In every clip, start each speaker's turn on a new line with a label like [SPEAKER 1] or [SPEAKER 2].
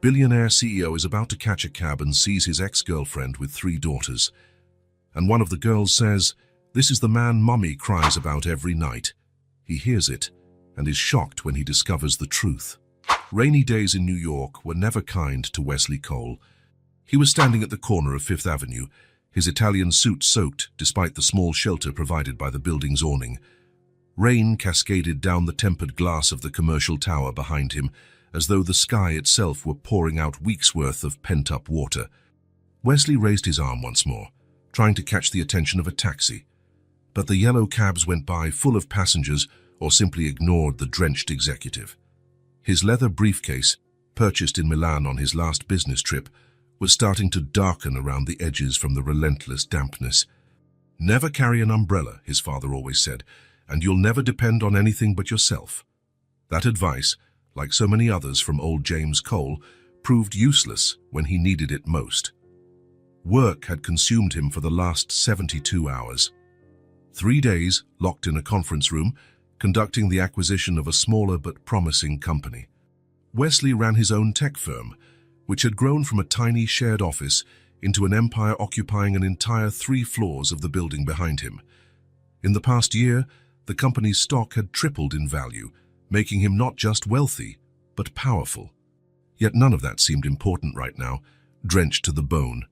[SPEAKER 1] Billionaire CEO is about to catch a cab and sees his ex-girlfriend with 3 daughters. And one of the girls says, "This is the man Mummy cries about every night." He hears it and is shocked when he discovers the truth. Rainy days in New York were never kind to Wesley Cole. He was standing at the corner of Fifth Avenue, his Italian suit soaked despite the small shelter provided by the building's awning. Rain cascaded down the tempered glass of the commercial tower behind him, as though the sky itself were pouring out weeks' worth of pent-up water. Wesley raised his arm once more, trying to catch the attention of a taxi. But the yellow cabs went by full of passengers or simply ignored the drenched executive. His leather briefcase, purchased in Milan on his last business trip, was starting to darken around the edges from the relentless dampness. "Never carry an umbrella," his father always said, "and you'll never depend on anything but yourself." That advice, like so many others from old James Cole, proved useless when he needed it most. Work had consumed him for the last 72 hours. 3 days locked in a conference room, conducting the acquisition of a smaller but promising company. Wesley ran his own tech firm, which had grown from a tiny shared office into an empire occupying an entire 3 floors of the building behind him. In the past year, the company's stock had tripled in value, making him not just wealthy, but powerful. Yet none of that seemed important right now, drenched to the bone.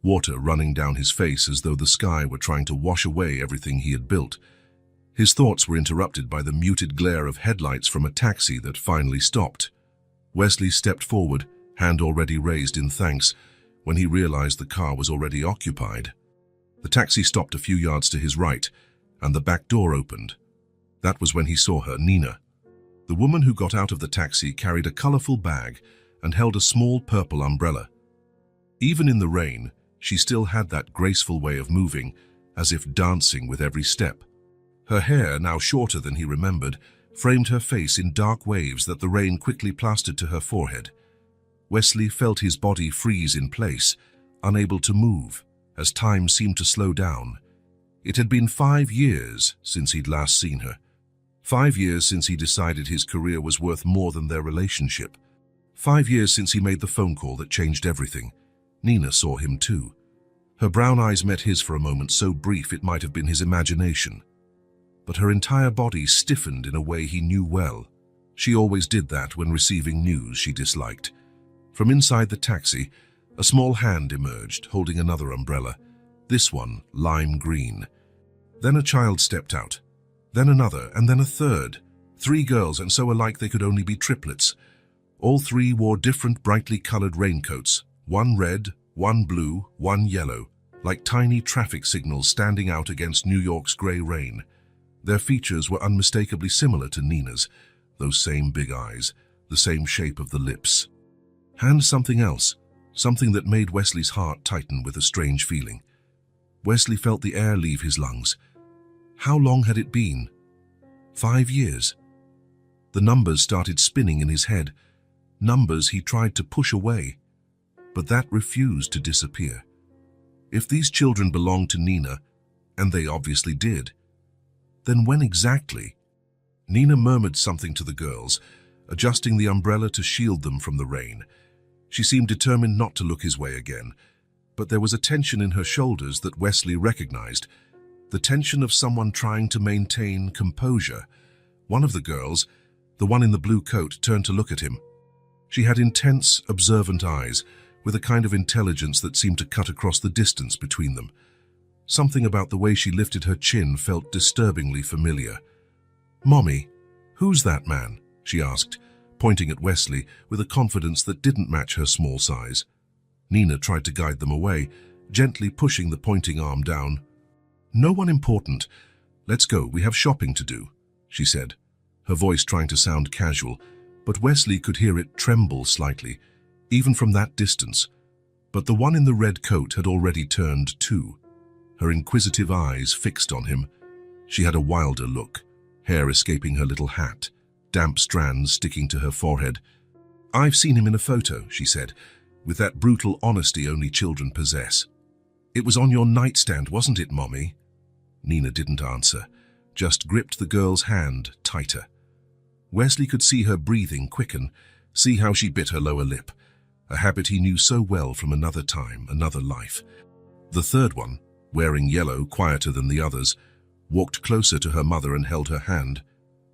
[SPEAKER 1] Water running down his face as though the sky were trying to wash away everything he had built. His thoughts were interrupted by the muted glare of headlights from a taxi that finally stopped. Wesley stepped forward, hand already raised in thanks, when he realized the car was already occupied. The taxi stopped a few yards to his right, and the back door opened. That was when he saw her, Nina. The woman who got out of the taxi carried a colorful bag and held a small purple umbrella. Even in the rain, she still had that graceful way of moving, as if dancing with every step. Her hair, now shorter than he remembered, framed her face in dark waves that the rain quickly plastered to her forehead. Wesley felt his body freeze in place, unable to move, as time seemed to slow down. It had been 5 years since he'd last seen her. 5 years since he decided his career was worth more than their relationship. 5 years since he made the phone call that changed everything. Nina saw him too. Her brown eyes met his for a moment so brief it might have been his imagination. But her entire body stiffened in a way he knew well. She always did that when receiving news she disliked. From inside the taxi, a small hand emerged, holding another umbrella, this one lime green. Then a child stepped out. Then another, and then a third. 3 girls, and so alike they could only be triplets. All 3 wore different brightly colored raincoats, one red, one blue, one yellow, like tiny traffic signals standing out against New York's gray rain. Their features were unmistakably similar to Nina's, those same big eyes, the same shape of the lips. And something else, something that made Wesley's heart tighten with a strange feeling. Wesley felt the air leave his lungs. How long had it been? 5 years. The numbers started spinning in his head, numbers he tried to push away, but that refused to disappear. If these children belonged to Nina, and they obviously did, then when exactly? Nina murmured something to the girls, adjusting the umbrella to shield them from the rain. She seemed determined not to look his way again, but there was a tension in her shoulders that Wesley recognized, the tension of someone trying to maintain composure. One of the girls, the one in the blue coat, turned to look at him. She had intense, observant eyes, with a kind of intelligence that seemed to cut across the distance between them. Something about the way she lifted her chin felt disturbingly familiar. "Mommy, who's that man?" she asked, pointing at Wesley with a confidence that didn't match her small size. Nina tried to guide them away, gently pushing the pointing arm down. "No one important. Let's go, we have shopping to do," she said, her voice trying to sound casual, but Wesley could hear it tremble slightly, even from that distance. But the one in the red coat had already turned too, her inquisitive eyes fixed on him. She had a wilder look, hair escaping her little hat, damp strands sticking to her forehead. "I've seen him in a photo," she said, with that brutal honesty only children possess. "It was on your nightstand, wasn't it, Mommy?" Nina didn't answer, just gripped the girl's hand tighter. Wesley could see her breathing quicken, see how she bit her lower lip. a habit he knew so well from another time, another life. The third one, wearing yellow, quieter than the others, walked closer to her mother and held her hand.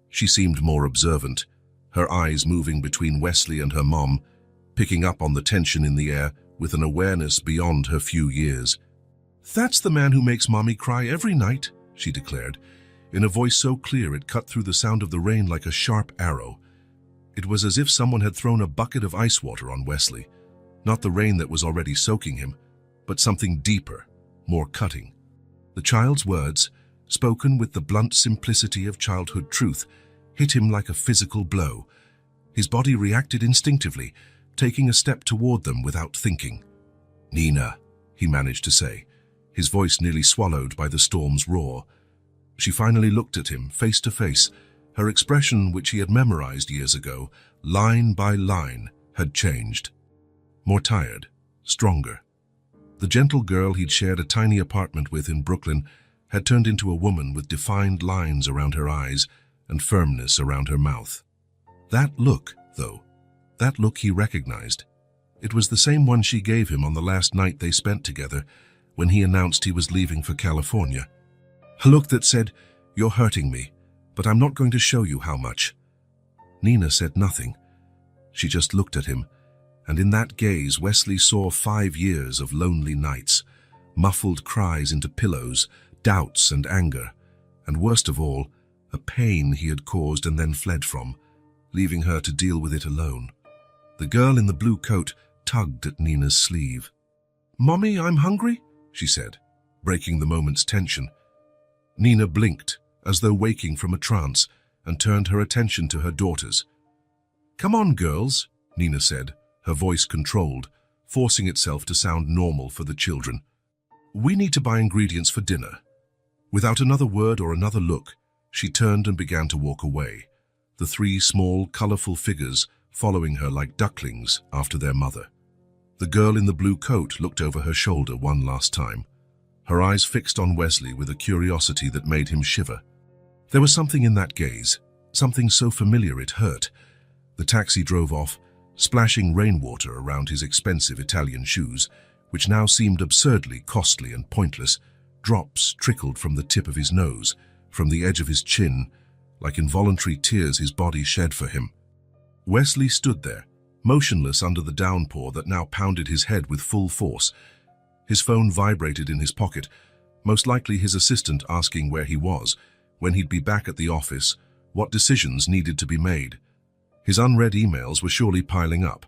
[SPEAKER 1] She seemed more observant, her eyes moving between Wesley and her mom, picking up on the tension in the air with an awareness beyond her few years. "That's the man who makes Mommy cry every night," she declared, in a voice so clear it cut through the sound of the rain like a sharp arrow. It was as if someone had thrown a bucket of ice water on Wesley, not the rain that was already soaking him, but something deeper, more cutting. The child's words, spoken with the blunt simplicity of childhood truth, hit him like a physical blow. His body reacted instinctively, taking a step toward them without thinking. "Nina," he managed to say, his voice nearly swallowed by the storm's roar. She finally looked at him, face to face. Her expression, which he had memorized years ago, line by line, had changed. More tired, stronger. The gentle girl he'd shared a tiny apartment with in Brooklyn had turned into a woman with defined lines around her eyes and firmness around her mouth. That look, though, that look he recognized. It was the same one she gave him on the last night they spent together when he announced he was leaving for California. A look that said, "You're hurting me, but I'm not going to show you how much." Nina said nothing. She just looked at him, and in that gaze Wesley saw 5 years of lonely nights, muffled cries into pillows, doubts and anger, and worst of all, a pain he had caused and then fled from, leaving her to deal with it alone. The girl in the blue coat tugged at Nina's sleeve. "Mommy, I'm hungry," she said, breaking the moment's tension. Nina blinked, as though waking from a trance, and turned her attention to her daughters. "Come on, girls," Nina said, her voice controlled, forcing itself to sound normal for the children. "We need to buy ingredients for dinner." Without another word or another look, she turned and began to walk away, the 3 small, colorful figures following her like ducklings after their mother. The girl in the blue coat looked over her shoulder one last time, her eyes fixed on Wesley with a curiosity that made him shiver. There was something in that gaze, something so familiar it hurt. The taxi drove off, splashing rainwater around his expensive Italian shoes, which now seemed absurdly costly and pointless. Drops trickled from the tip of his nose, from the edge of his chin, like involuntary tears his body shed for him. Wesley stood there, motionless under the downpour that now pounded his head with full force. His phone vibrated in his pocket, most likely his assistant asking where he was, when he'd be back at the office, what decisions needed to be made. His unread emails were surely piling up,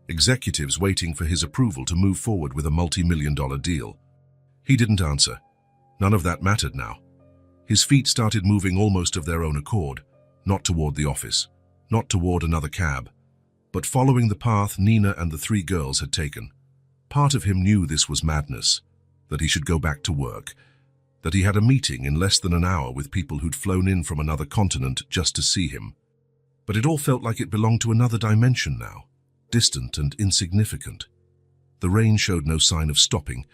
[SPEAKER 1] executives waiting for his approval to move forward with a multi-million-dollar deal. He didn't answer. None of that mattered now. His feet started moving almost of their own accord, not toward the office, not toward another cab, but following the path Nina and the 3 girls had taken. Part of him knew this was madness, that he should go back to work, that he had a meeting in less than an hour with people who'd flown in from another continent just to see him. But it all felt like it belonged to another dimension now, distant and insignificant. The rain showed no sign of stopping,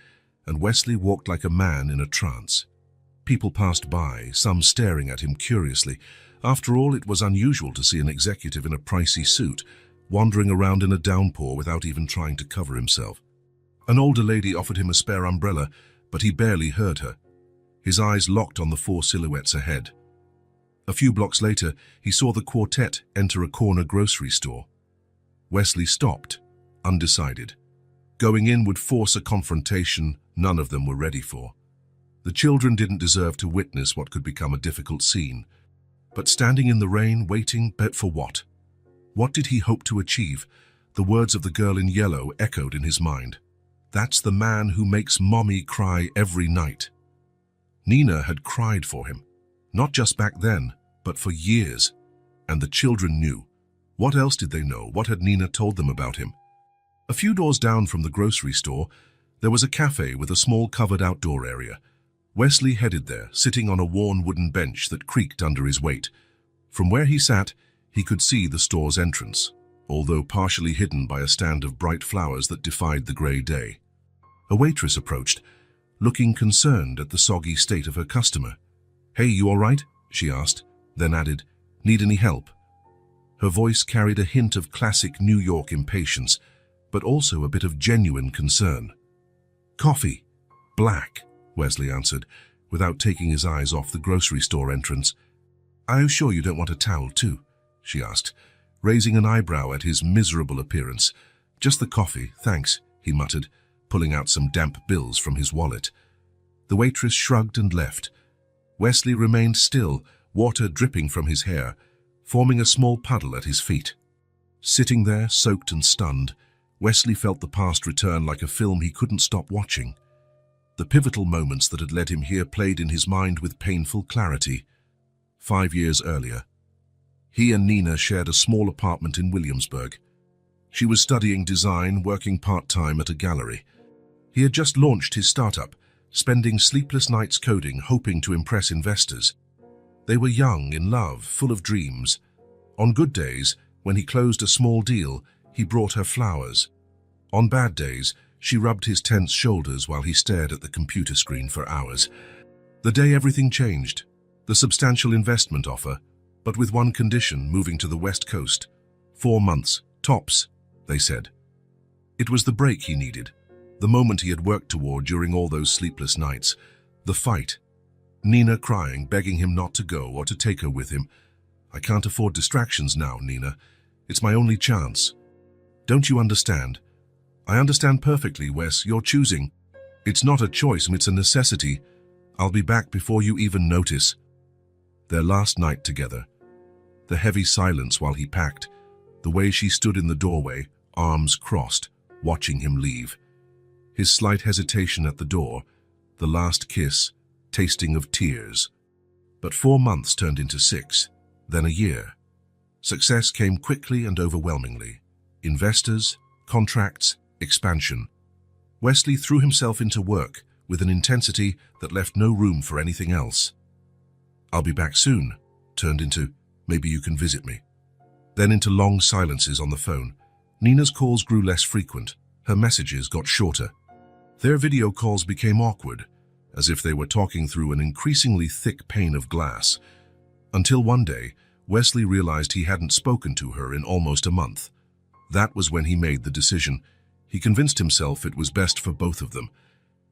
[SPEAKER 1] and Wesley walked like a man in a trance. People passed by, some staring at him curiously. After all, it was unusual to see an executive in a pricey suit, wandering around in a downpour without even trying to cover himself. An older lady offered him a spare umbrella, but he barely heard her. His eyes locked on the 4 silhouettes ahead. A few blocks later, he saw the quartet enter a corner grocery store. Wesley stopped, undecided. Going in would force a confrontation none of them were ready for. The children didn't deserve to witness what could become a difficult scene. But standing in the rain, waiting, but for what? What did he hope to achieve? The words of the girl in yellow echoed in his mind. "That's the man who makes Mommy cry every night." Nina had cried for him, not just back then, but for years. And the children knew. What else did they know? What had Nina told them about him? A few doors down from the grocery store, there was a cafe with a small covered outdoor area. Wesley headed there, sitting on a worn wooden bench that creaked under his weight. From where he sat, he could see the store's entrance, although partially hidden by a stand of bright flowers that defied the grey day. A waitress approached, looking concerned at the soggy state of her customer. "Hey, you all right?" she asked, then added, "Need any help?" Her voice carried a hint of classic New York impatience. but also a bit of genuine concern. "Coffee. Black," Wesley answered, without taking his eyes off the grocery store entrance. "Are you sure you don't want a towel too?" she asked, raising an eyebrow at his miserable appearance. "Just the coffee, thanks," he muttered, pulling out some damp bills from his wallet. The waitress shrugged and left. Wesley remained still, water dripping from his hair, forming a small puddle at his feet. Sitting there, soaked and stunned, Wesley felt the past return like a film he couldn't stop watching. The pivotal moments that had led him here played in his mind with painful clarity. 5 years earlier, he and Nina shared a small apartment in Williamsburg. She was studying design, working part-time at a gallery. He had just launched his startup, spending sleepless nights coding, hoping to impress investors. They were young, in love, full of dreams. On good days, when he closed a small deal, he brought her flowers. On bad days, she rubbed his tense shoulders while he stared at the computer screen for hours. The day everything changed, the substantial investment offer, but with one condition: moving to the West Coast. 4 months, tops, they said. It was the break he needed, the moment he had worked toward during all those sleepless nights. The fight. Nina crying, begging him not to go or to take her with him. "I can't afford distractions now, Nina. It's my only chance." "Don't you understand?" "I understand perfectly, Wes. You're choosing. It's not a choice, it's a necessity. I'll be back before you even notice." Their last night together. The heavy silence while he packed. The way she stood in the doorway, arms crossed, watching him leave. His slight hesitation at the door. The last kiss, tasting of tears. But 4 months turned into 6, then a year. Success came quickly and overwhelmingly. Investors, contracts, expansion. Wesley threw himself into work with an intensity that left no room for anything else. "I'll be back soon," turned into, "Maybe you can visit me." Then into long silences on the phone. Nina's calls grew less frequent. Her messages got shorter. Their video calls became awkward, as if they were talking through an increasingly thick pane of glass. Until one day, Wesley realized he hadn't spoken to her in almost a month. That was when he made the decision. He convinced himself it was best for both of them.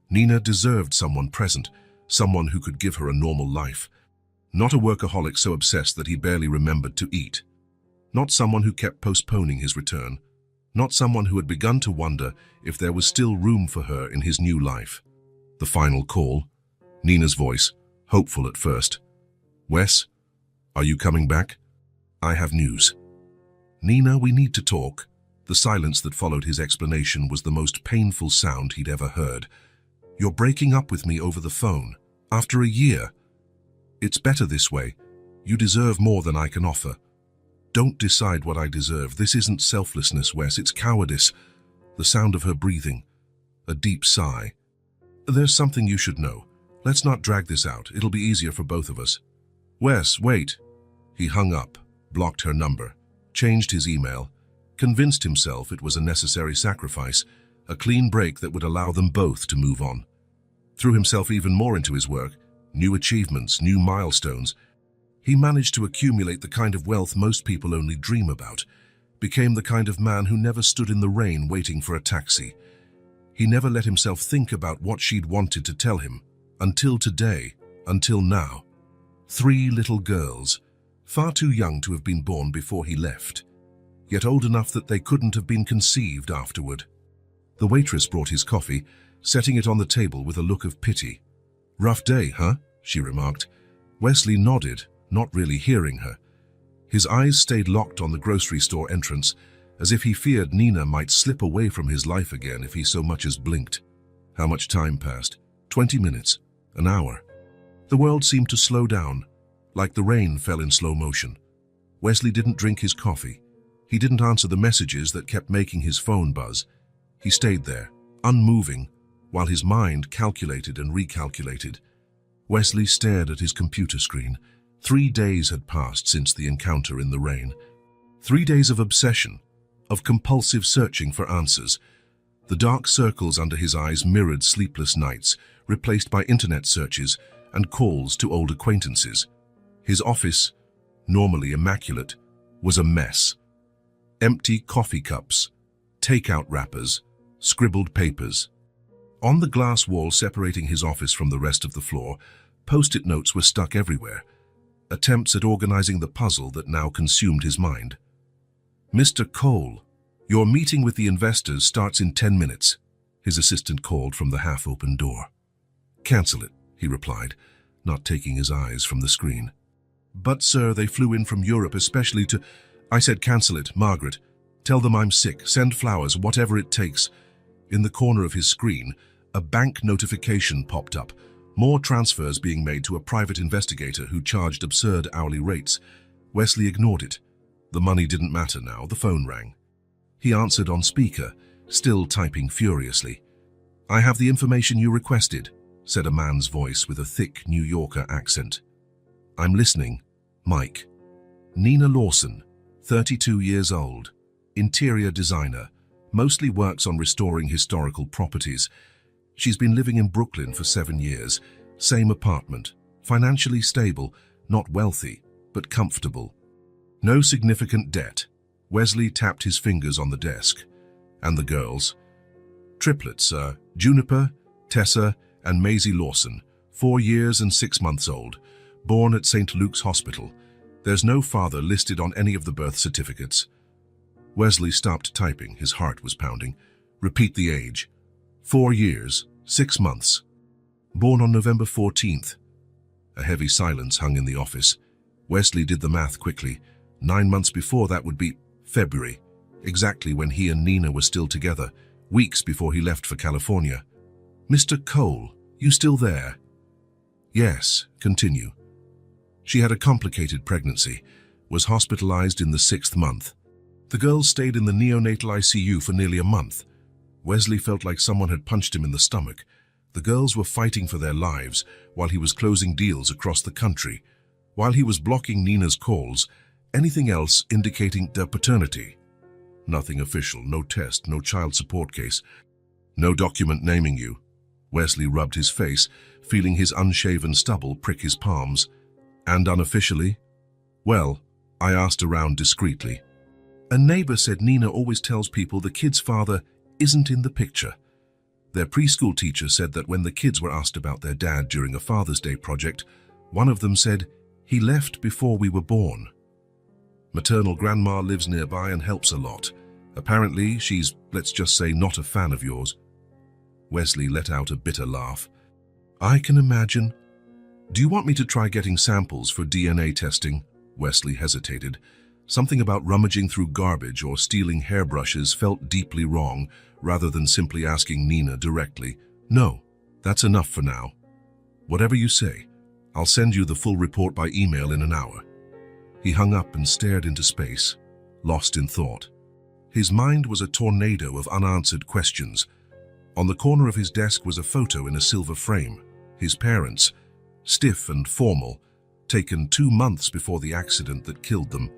[SPEAKER 1] Nina deserved someone present, someone who could give her a normal life. Not a workaholic so obsessed that he barely remembered to eat. Not someone who kept postponing his return. Not someone who had begun to wonder if there was still room for her in his new life. The final call. Nina's voice, hopeful at first. "Wes, are you coming back? I have news." "Nina, we need to talk." The silence that followed his explanation was the most painful sound he'd ever heard. "You're breaking up with me over the phone. After a year. It's better this way. You deserve more than I can offer." "Don't decide what I deserve. This isn't selflessness, Wes. It's cowardice." The sound of her breathing. A deep sigh. "There's something you should know. Let's not drag this out. It'll be easier for both of us." "Wes, wait." He hung up, blocked her number, changed his email, convinced himself it was a necessary sacrifice, a clean break that would allow them both to move on. Threw himself even more into his work, new achievements, new milestones. He managed to accumulate the kind of wealth most people only dream about, became the kind of man who never stood in the rain waiting for a taxi. He never let himself think about what she'd wanted to tell him, until today, until now. 3 little girls, far too young to have been born before he left, yet old enough that they couldn't have been conceived afterward. The waitress brought his coffee, setting it on the table with a look of pity. "Rough day, huh?" she remarked. Wesley nodded, not really hearing her. His eyes stayed locked on the grocery store entrance, as if he feared Nina might slip away from his life again if he so much as blinked. How much time passed? 20 minutes? An hour? The world seemed to slow down, like the rain fell in slow motion. Wesley didn't drink his coffee. He didn't answer the messages that kept making his phone buzz. He stayed there, unmoving, while his mind calculated and recalculated. Wesley stared at his computer screen. 3 days had passed since the encounter in the rain. 3 days of obsession, of compulsive searching for answers. The dark circles under his eyes mirrored sleepless nights, replaced by internet searches and calls to old acquaintances. His office, normally immaculate, was a mess. Empty coffee cups, takeout wrappers, scribbled papers. On the glass wall separating his office from the rest of the floor, post-it notes were stuck everywhere, attempts at organizing the puzzle that now consumed his mind. "Mr. Cole, your meeting with the investors starts in 10 minutes, his assistant called from the half-open door. "Cancel it," he replied, not taking his eyes from the screen. "But, sir, they flew in from Europe especially to—" "I said cancel it, Margaret. Tell them I'm sick, send flowers, whatever it takes." In the corner of his screen, a bank notification popped up, more transfers being made to a private investigator who charged absurd hourly rates. Wesley ignored it. The money didn't matter now, the phone rang. He answered on speaker, still typing furiously. "I have the information you requested," said a man's voice with a thick New Yorker accent. "I'm listening, Mike." Nina Lawson, 32 years old, interior designer, mostly works on restoring historical properties. She's been living in Brooklyn for 7 years, same apartment, financially stable, not wealthy, but comfortable. No significant debt. Wesley tapped his fingers on the desk. And the girls? Triplets, Juniper, Tessa, and Maisie Lawson, 4 years and 6 months old, born at St. Luke's Hospital. There's no father listed on any of the birth certificates. Wesley stopped typing, his heart was pounding. Repeat the age. 4 years, 6 months. Born on November 14th. A heavy silence hung in the office. Wesley did the math quickly. 9 months before that would be February, exactly when he and Nina were still together, weeks before he left for California. "Mr. Cole, you still there?" "Yes, continue." She had a complicated pregnancy, was hospitalized in the 6th month. The girls stayed in the neonatal ICU for nearly a month. Wesley felt like someone had punched him in the stomach. The girls were fighting for their lives while he was closing deals across the country, while he was blocking Nina's calls, anything else indicating their paternity. Nothing official, no test, no child support case, no document naming you. Wesley rubbed his face, feeling his unshaven stubble prick his palms. And unofficially? Well, I asked around discreetly. A neighbor said Nina always tells people the kid's father isn't in the picture. Their preschool teacher said that when the kids were asked about their dad during a Father's Day project, one of them said, "He left before we were born." Maternal grandma lives nearby and helps a lot. Apparently, she's, let's just say, not a fan of yours. Wesley let out a bitter laugh. "I can imagine." "Do you want me to try getting samples for DNA testing?" Wesley hesitated. Something about rummaging through garbage or stealing hairbrushes felt deeply wrong, rather than simply asking Nina directly. "No, that's enough for now." "Whatever you say. I'll send you the full report by email in an hour." He hung up and stared into space, lost in thought. His mind was a tornado of unanswered questions. On the corner of his desk was a photo in a silver frame. His parents, stiff and formal, taken 2 months before the accident that killed them.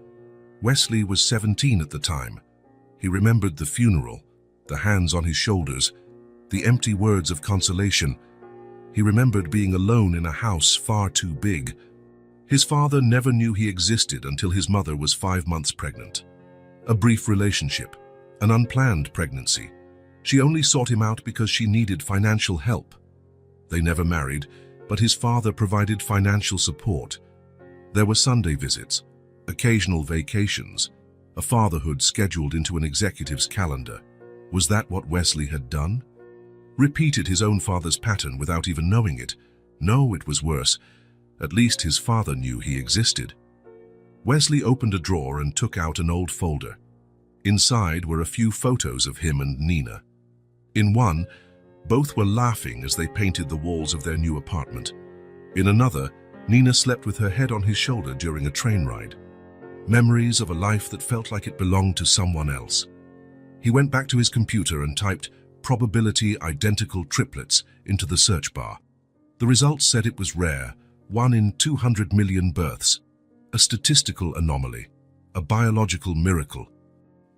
[SPEAKER 1] Wesley was 17 at the time. He remembered the funeral, the hands on his shoulders, the empty words of consolation. He remembered being alone in a house far too big. His father never knew he existed until his mother was 5 months pregnant. A brief relationship, an unplanned pregnancy. She only sought him out because she needed financial help. They never married, but his father provided financial support. There were Sunday visits, occasional vacations, a fatherhood scheduled into an executive's calendar. Was that what Wesley had done? Repeated his own father's pattern without even knowing it? No, it was worse. At least his father knew he existed. Wesley opened a drawer and took out an old folder. Inside were a few photos of him and Nina. In one, both were laughing as they painted the walls of their new apartment. In another, Nina slept with her head on his shoulder during a train ride. Memories of a life that felt like it belonged to someone else. He went back to his computer and typed "probability identical triplets" into the search bar. The results said it was rare, 1 in 200 million births. A statistical anomaly, a biological miracle.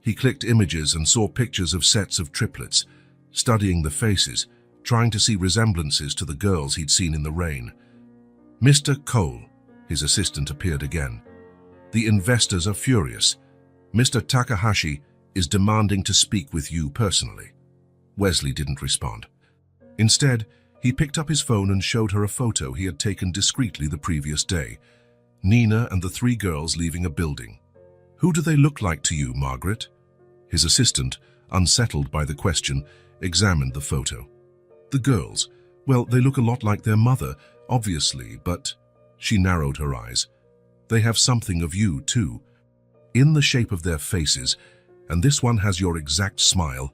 [SPEAKER 1] He clicked images and saw pictures of sets of triplets, studying the faces, trying to see resemblances to the girls he'd seen in the rain. "Mr. Cole," his assistant appeared again. "The investors are furious. Mr. Takahashi, is demanding to speak with you personally." Wesley didn't respond. Instead, he picked up his phone and showed her a photo he had taken discreetly the previous day. Nina and the three girls leaving a building. "Who do they look like to you, Margaret?" His assistant, unsettled by the question, examined the photo. "The girls. Well, they look a lot like their mother, obviously, but—" She narrowed her eyes. "They have something of you, too. In the shape of their faces, and this one has your exact smile."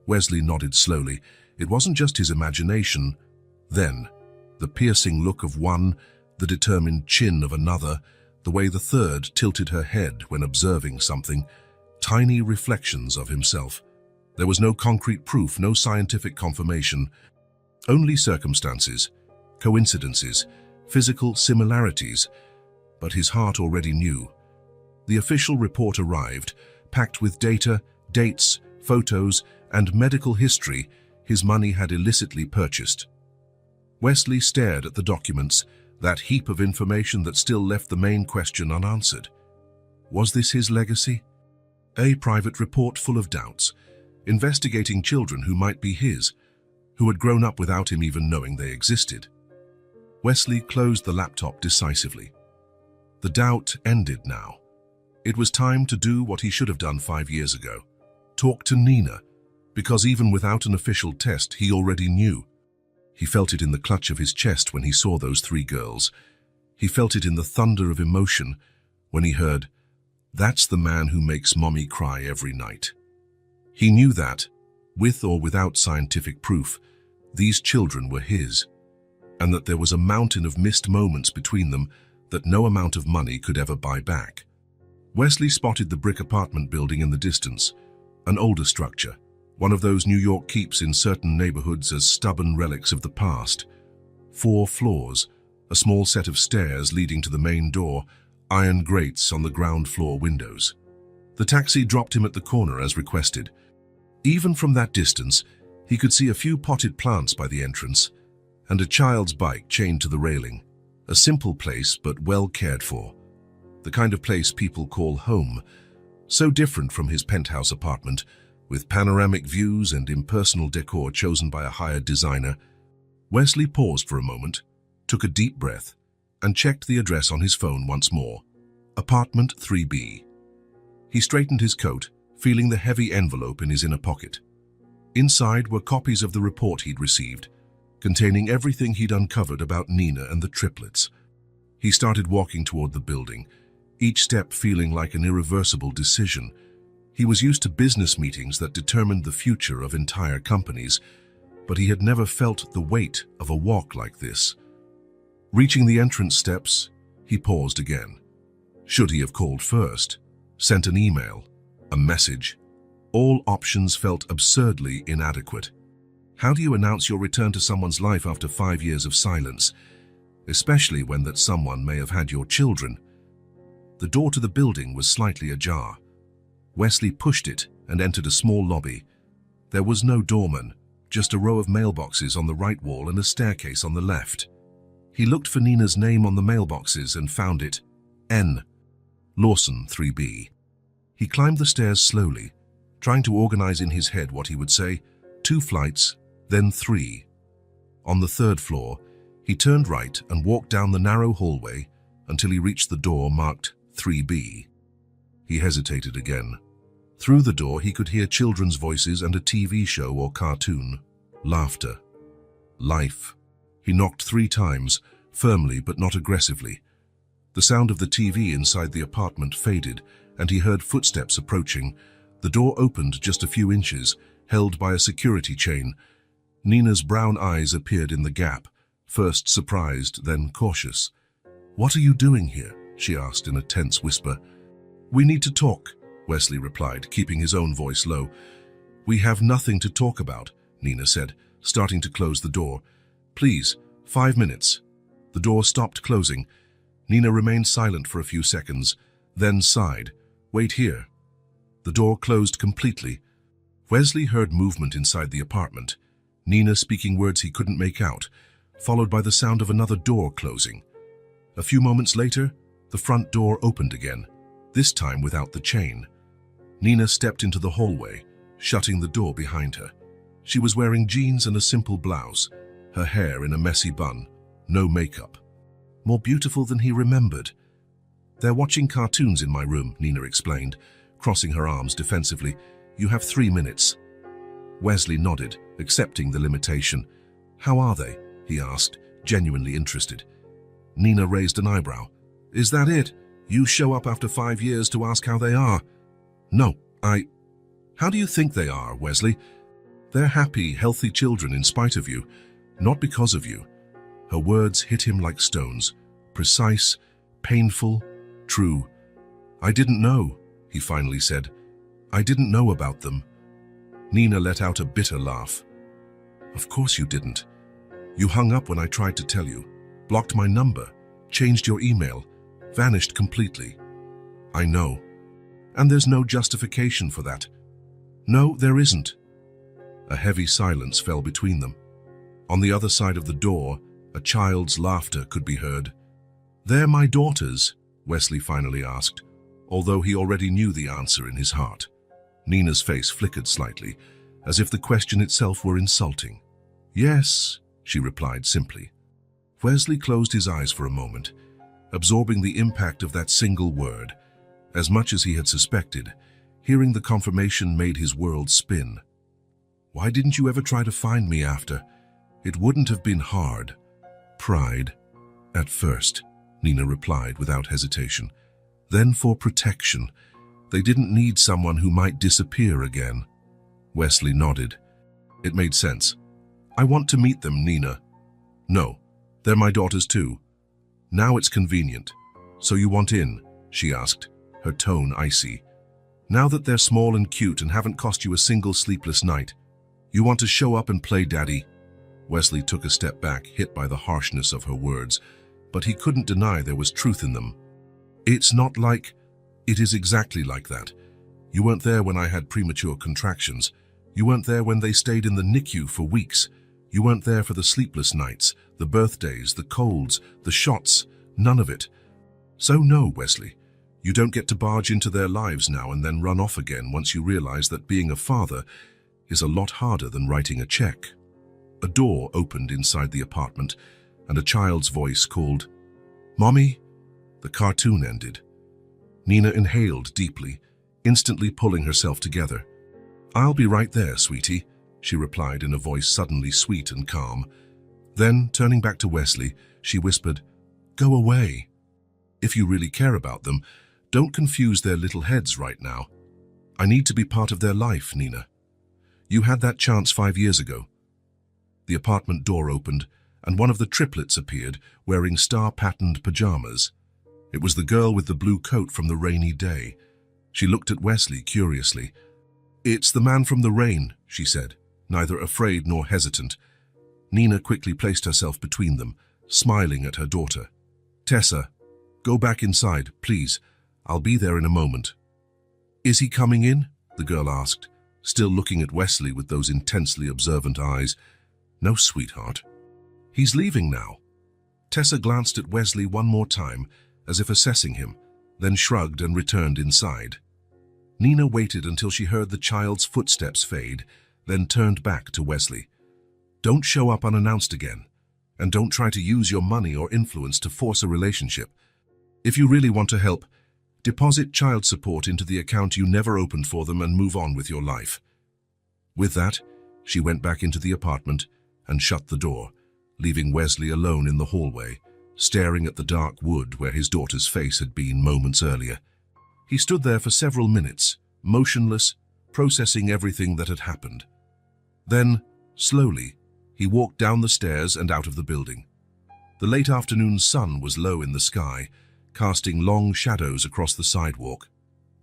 [SPEAKER 1] Wesley nodded slowly. It wasn't just his imagination. Then, the piercing look of one, the determined chin of another, the way the third tilted her head when observing something, tiny reflections of himself. There was no concrete proof, no scientific confirmation, only circumstances, coincidences, physical similarities, but his heart already knew. The official report arrived, packed with data, dates, photos, and medical history his money had illicitly purchased. Wesley stared at the documents, that heap of information that still left the main question unanswered. Was this his legacy? A private report full of doubts, investigating children who might be his, who had grown up without him even knowing they existed. Wesley closed the laptop decisively. The doubt ended now. It was time to do what he should have done 5 years ago. Talk to Nina, because even without an official test, he already knew. He felt it in the clutch of his chest when he saw those three girls. He felt it in the thunder of emotion when he heard, "That's the man who makes Mommy cry every night." He knew that, with or without scientific proof, these children were his, and that there was a mountain of missed moments between them that no amount of money could ever buy back. Wesley spotted the brick apartment building in the distance, an older structure, one of those New York keeps in certain neighborhoods as stubborn relics of the past. 4 floors, a small set of stairs leading to the main door, iron grates on the ground floor windows. The taxi dropped him at the corner as requested. Even from that distance, he could see a few potted plants by the entrance and a child's bike chained to the railing. A simple place, but well cared for. The kind of place people call home, so different from his penthouse apartment, with panoramic views and impersonal decor chosen by a hired designer. Wesley paused for a moment, took a deep breath, and checked the address on his phone once more. Apartment 3B. He straightened his coat, feeling the heavy envelope in his inner pocket. Inside were copies of the report he'd received, containing everything he'd uncovered about Nina and the triplets. He started walking toward the building, each step feeling like an irreversible decision. He was used to business meetings that determined the future of entire companies, but he had never felt the weight of a walk like this. Reaching the entrance steps, he paused again. Should he have called first? Sent an email? A message? All options felt absurdly inadequate. How do you announce your return to someone's life after 5 years of silence, especially when that someone may have had your children? The door to the building was slightly ajar. Wesley pushed it and entered a small lobby. There was no doorman, just a row of mailboxes on the right wall and a staircase on the left. He looked for Nina's name on the mailboxes and found it. N. Lawson 3B. He climbed the stairs slowly, trying to organize in his head what he would say. 2 flights, then 3. On the 3rd floor, he turned right and walked down the narrow hallway until he reached the door marked 3B. He hesitated again. Through the door, he could hear children's voices and a TV show or cartoon. Laughter. Life. He knocked 3 times, firmly but not aggressively. The sound of the TV inside the apartment faded, and he heard footsteps approaching. The door opened just a few inches, held by a security chain. Nina's brown eyes appeared in the gap, first surprised, then cautious. "What are you doing here?" she asked in a tense whisper. "We need to talk," Wesley replied, keeping his own voice low. "We have nothing to talk about," Nina said, starting to close the door. "Please, 5 minutes." The door stopped closing. Nina remained silent for a few seconds, then sighed. "Wait here." The door closed completely. Wesley heard movement inside the apartment, Nina speaking words he couldn't make out, followed by the sound of another door closing. A few moments later, the front door opened again, this time without the chain. Nina stepped into the hallway, shutting the door behind her. She was wearing jeans and a simple blouse, her hair in a messy bun, no makeup. More beautiful than he remembered. "They're watching cartoons in my room," Nina explained, crossing her arms defensively. "You have 3 minutes." Wesley nodded, accepting the limitation. "How are they?" he asked, genuinely interested. Nina raised an eyebrow. "Is that it? You show up after 5 years to ask how they are?" "No, How do you think they are, Wesley? They're happy, healthy children in spite of you, not because of you." Her words hit him like stones, precise, painful, true. "I didn't know," he finally said. "I didn't know about them." Nina let out a bitter laugh. "Of course you didn't. You hung up when I tried to tell you, blocked my number, changed your email, vanished completely." "I know. And there's no justification for that." "No, there isn't." A heavy silence fell between them. On the other side of the door, a child's laughter could be heard. "They're my daughters?" Wesley finally asked, although he already knew the answer in his heart. Nina's face flickered slightly, as if the question itself were insulting. "Yes," she replied simply. Wesley closed his eyes for a moment, absorbing the impact of that single word. As much as he had suspected, hearing the confirmation made his world spin. "Why didn't you ever try to find me after? It wouldn't have been hard." "Pride, at first," Nina replied without hesitation. "Then for protection. They didn't need someone who might disappear again." Wesley nodded. It made sense. "I want to meet them, Nina." "No, they're my daughters too." "Now it's convenient. So you want in?" she asked, her tone icy. "Now that they're small and cute and haven't cost you a single sleepless night, you want to show up and play daddy?" Wesley took a step back, hit by the harshness of her words, but he couldn't deny there was truth in them. "It's not like..." "It is exactly like that. You weren't there when I had premature contractions. You weren't there when they stayed in the NICU for weeks. You weren't there for the sleepless nights, the birthdays, the colds, the shots, none of it. So no, Wesley, you don't get to barge into their lives now and then run off again once you realize that being a father is a lot harder than writing a check." A door opened inside the apartment, and a child's voice called, "Mommy?" The cartoon ended. Nina inhaled deeply, instantly pulling herself together. "I'll be right there, sweetie," she replied in a voice suddenly sweet and calm. Then, turning back to Wesley, she whispered, "Go away. If you really care about them, don't confuse their little heads right now. I need to be part of their life, Nina. You had that chance 5 years ago." The apartment door opened, and one of the triplets appeared, wearing star-patterned pajamas. It was the girl with the blue coat from the rainy day. She looked at Wesley curiously. "It's the man from the rain," she said, neither afraid nor hesitant. Nina quickly placed herself between them, smiling at her daughter. "Tessa, go back inside, please. I'll be there in a moment." "Is he coming in?" the girl asked, still looking at Wesley with those intensely observant eyes. "No, sweetheart. He's leaving now." Tessa glanced at Wesley one more time, as if assessing him, then shrugged and returned inside. Nina waited until she heard the child's footsteps fade, then turned back to Wesley. "Don't show up unannounced again, and don't try to use your money or influence to force a relationship. If you really want to help, deposit child support into the account you never opened for them and move on with your life." With that, she went back into the apartment and shut the door, leaving Wesley alone in the hallway, staring at the dark wood where his daughter's face had been moments earlier. He stood there for several minutes, motionless, processing everything that had happened. Then, slowly, he walked down the stairs and out of the building. The late afternoon sun was low in the sky, casting long shadows across the sidewalk.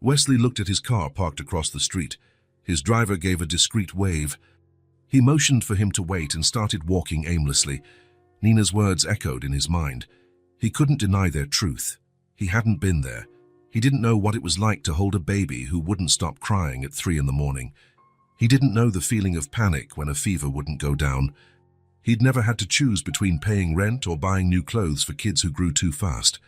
[SPEAKER 1] Wesley looked at his car parked across the street. His driver gave a discreet wave. He motioned for him to wait and started walking aimlessly. Nina's words echoed in his mind. He couldn't deny their truth. He hadn't been there. He didn't know what it was like to hold a baby who wouldn't stop crying at 3 in the morning. He didn't know the feeling of panic when a fever wouldn't go down. He'd never had to choose between paying rent or buying new clothes for kids who grew too fast.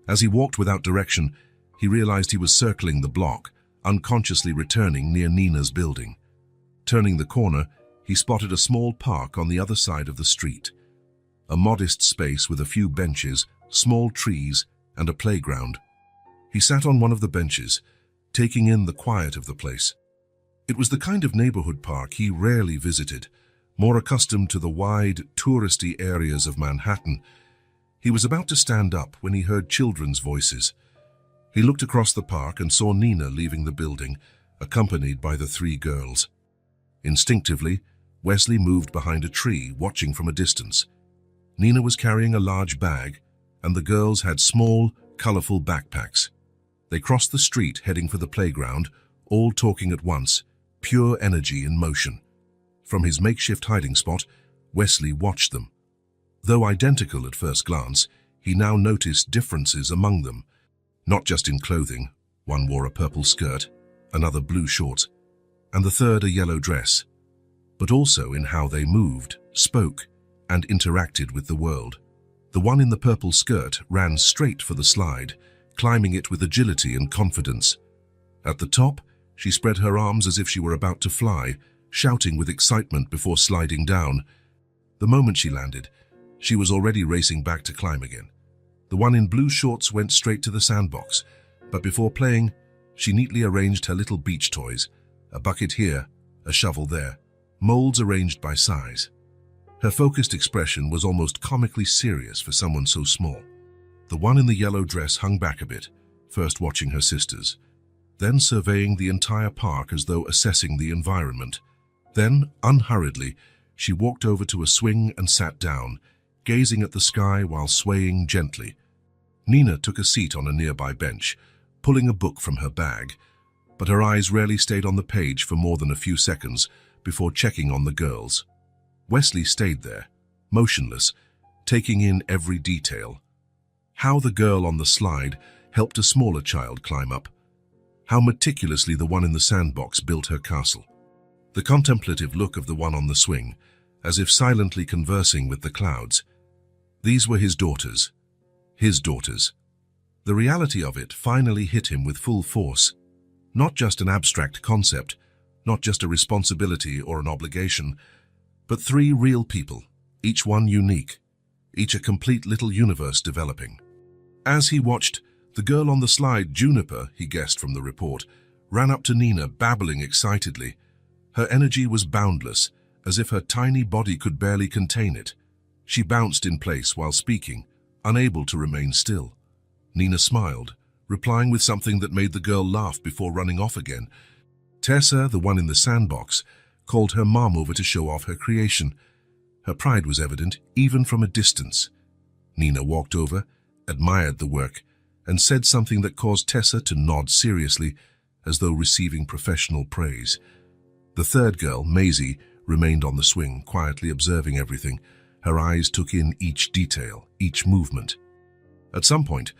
[SPEAKER 1] As he walked without direction, he realized he was circling the block, unconsciously returning near Nina's building. Turning the corner, he spotted a small park on the other side of the street. A modest space with a few benches, small trees, and a playground. He sat on one of the benches, taking in the quiet of the place. It was the kind of neighborhood park he rarely visited, more accustomed to the wide, touristy areas of Manhattan. He was about to stand up when he heard children's voices. He looked across the park and saw Nina leaving the building, accompanied by the three girls. Instinctively, Wesley moved behind a tree, watching from a distance. Nina was carrying a large bag, and the girls had small, colorful backpacks. They crossed the street, heading for the playground, all talking at once, pure energy in motion. From his makeshift hiding spot, Wesley watched them. Though identical at first glance, he now noticed differences among them. Not just in clothing, one wore a purple skirt, another blue shorts, and the third a yellow dress, but also in how they moved, spoke, and interacted with the world. The one in the purple skirt ran straight for the slide, climbing it with agility and confidence. At the top, she spread her arms as if she were about to fly, shouting with excitement before sliding down. The moment she landed, she was already racing back to climb again. The one in blue shorts went straight to the sandbox, but before playing, she neatly arranged her little beach toys, a bucket here, a shovel there, molds arranged by size. Her focused expression was almost comically serious for someone so small. The one in the yellow dress hung back a bit, first watching her sisters, then surveying the entire park as though assessing the environment. Then, unhurriedly, she walked over to a swing and sat down, gazing at the sky while swaying gently. Nina took a seat on a nearby bench, pulling a book from her bag, but her eyes rarely stayed on the page for more than a few seconds before checking on the girls. Wesley stayed there, motionless, taking in every detail. How the girl on the slide helped a smaller child climb up. How meticulously the one in the sandbox built her castle. The contemplative look of the one on the swing, as if silently conversing with the clouds. These were his daughters. His daughters. The reality of it finally hit him with full force. Not just an abstract concept, not just a responsibility or an obligation, but three real people, each one unique, each a complete little universe developing. As he watched, the girl on the slide, Juniper, he guessed from the report, ran up to Nina, babbling excitedly. Her energy was boundless, as if her tiny body could barely contain it. She bounced in place while speaking, unable to remain still. Nina smiled, replying with something that made the girl laugh before running off again. Tessa, the one in the sandbox, called her mom over to show off her creation. Her pride was evident, even from a distance. Nina walked over, admired the work, and said something that caused Tessa to nod seriously, as though receiving professional praise. The third girl, Maisie, remained on the swing, quietly observing everything. Her eyes took in each detail, each movement. At some point,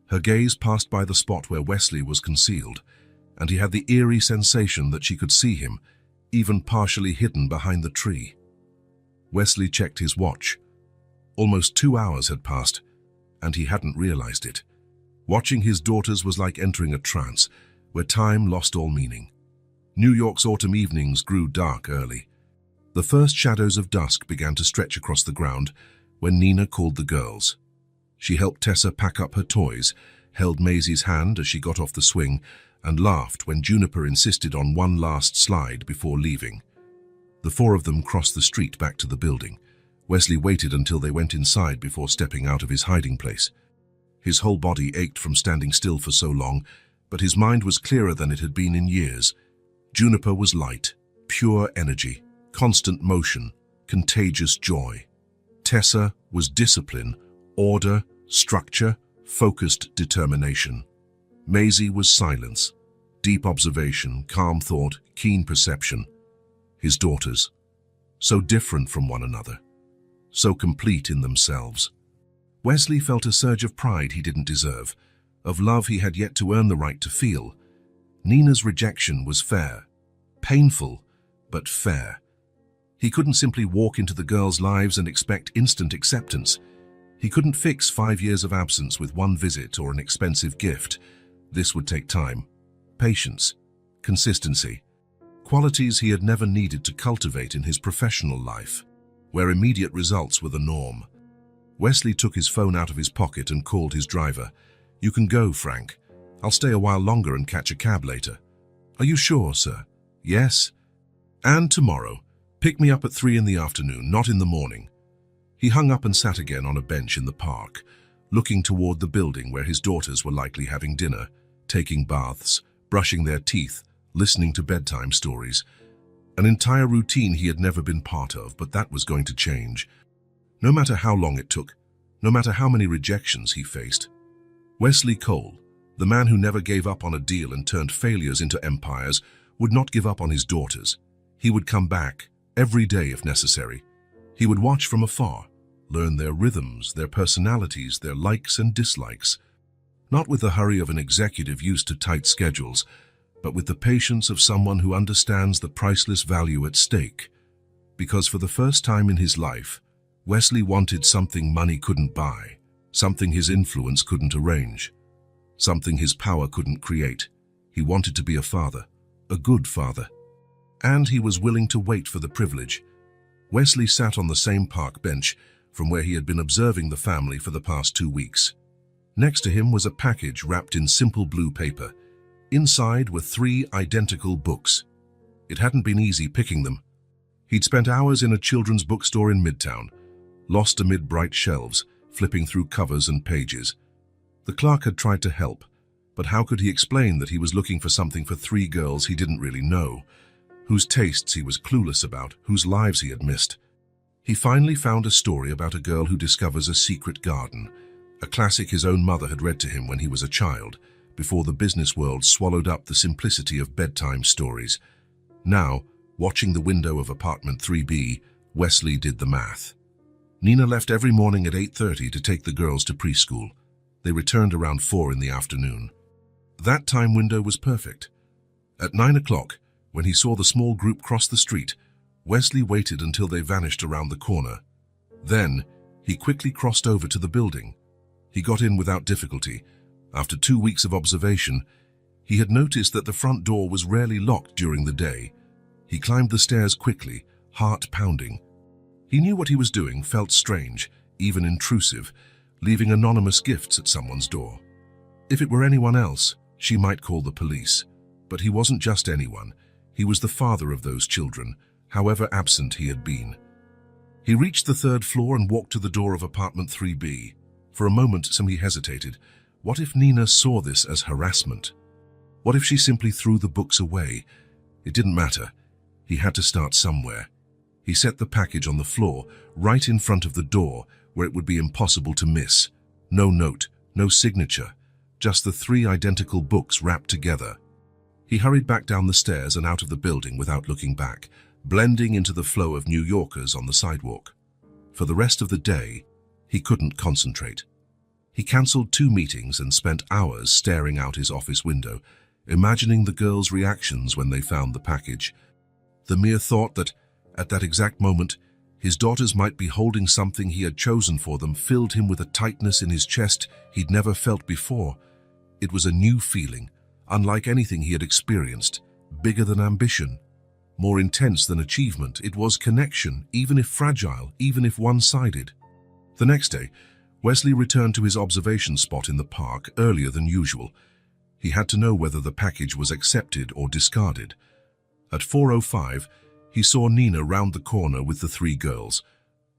[SPEAKER 1] her gaze passed by the spot where Wesley was concealed, and he had the eerie sensation that she could see him, even partially hidden behind the tree. Wesley checked his watch. Almost 2 hours had passed, and he hadn't realized it. Watching his daughters was like entering a trance, where time lost all meaning. New York's autumn evenings grew dark early. The first shadows of dusk began to stretch across the ground when Nina called the girls. She helped Tessa pack up her toys, held Maisie's hand as she got off the swing, and laughed when Juniper insisted on one last slide before leaving. The four of them crossed the street back to the building. Wesley waited until they went inside before stepping out of his hiding place. His whole body ached from standing still for so long, but his mind was clearer than it had been in years. Juniper was light, pure energy, constant motion, contagious joy. Tessa was discipline, order, structure, focused determination. Maisie was silence, deep observation, calm thought, keen perception. His daughters, so different from one another, so complete in themselves. Wesley felt a surge of pride he didn't deserve, of love he had yet to earn the right to feel. Nina's rejection was fair, painful, but fair. He couldn't simply walk into the girls' lives and expect instant acceptance. He couldn't fix 5 years of absence with one visit or an expensive gift. This would take time, patience, consistency. Qualities he had never needed to cultivate in his professional life, where immediate results were the norm. Wesley took his phone out of his pocket and called his driver. "You can go, Frank. I'll stay a while longer and catch a cab later." "Are you sure, sir?" "Yes. And tomorrow, pick me up at 3 in the afternoon, not in the morning." He hung up and sat again on a bench in the park, looking toward the building where his daughters were likely having dinner, taking baths, brushing their teeth, listening to bedtime stories. An entire routine he had never been part of, but that was going to change. No matter how long it took, no matter how many rejections he faced. Wesley Cole, the man who never gave up on a deal and turned failures into empires, would not give up on his daughters. He would come back, every day if necessary. He would watch from afar, learn their rhythms, their personalities, their likes and dislikes. Not with the hurry of an executive used to tight schedules, but with the patience of someone who understands the priceless value at stake. Because for the first time in his life, Wesley wanted something money couldn't buy, something his influence couldn't arrange, something his power couldn't create. He wanted to be a father, a good father. And he was willing to wait for the privilege. Wesley sat on the same park bench from where he had been observing the family for the past 2 weeks. Next to him was a package wrapped in simple blue paper. Inside were 3 identical books. It hadn't been easy picking them. He'd spent hours in a children's bookstore in Midtown, lost amid bright shelves, flipping through covers and pages. The clerk had tried to help, but how could he explain that he was looking for something for 3 girls he didn't really know, whose tastes he was clueless about, whose lives he had missed? He finally found a story about a girl who discovers a secret garden, a classic his own mother had read to him when he was a child, before the business world swallowed up the simplicity of bedtime stories. Now, watching the window of apartment 3B, Wesley did the math. Nina left every morning at 8:30 to take the girls to preschool. They returned around 4 in the afternoon. That time window was perfect. At 9 o'clock, when he saw the small group cross the street, Wesley waited until they vanished around the corner. Then, he quickly crossed over to the building. He got in without difficulty. After 2 weeks of observation, he had noticed that the front door was rarely locked during the day. He climbed the stairs quickly, heart pounding. He knew what he was doing felt strange, even intrusive, leaving anonymous gifts at someone's door. If it were anyone else, she might call the police. But he wasn't just anyone. He was the father of those children, however absent he had been. He reached the 3rd floor and walked to the door of apartment 3B. For a moment, he hesitated. What if Nina saw this as harassment? What if she simply threw the books away? It didn't matter. He had to start somewhere. He set the package on the floor, right in front of the door, where it would be impossible to miss. No note, no signature, just the 3 identical books wrapped together. He hurried back down the stairs and out of the building without looking back, blending into the flow of New Yorkers on the sidewalk. For the rest of the day, he couldn't concentrate. He cancelled 2 meetings and spent hours staring out his office window, imagining the girls' reactions when they found the package. The mere thought that, at that exact moment, his daughters might be holding something he had chosen for them filled him with a tightness in his chest he'd never felt before. It was a new feeling, unlike anything he had experienced, bigger than ambition, more intense than achievement. It was connection, even if fragile, even if one-sided. The next day, Wesley returned to his observation spot in the park earlier than usual. He had to know whether the package was accepted or discarded. At 4:05, he saw Nina round the corner with the 3 girls.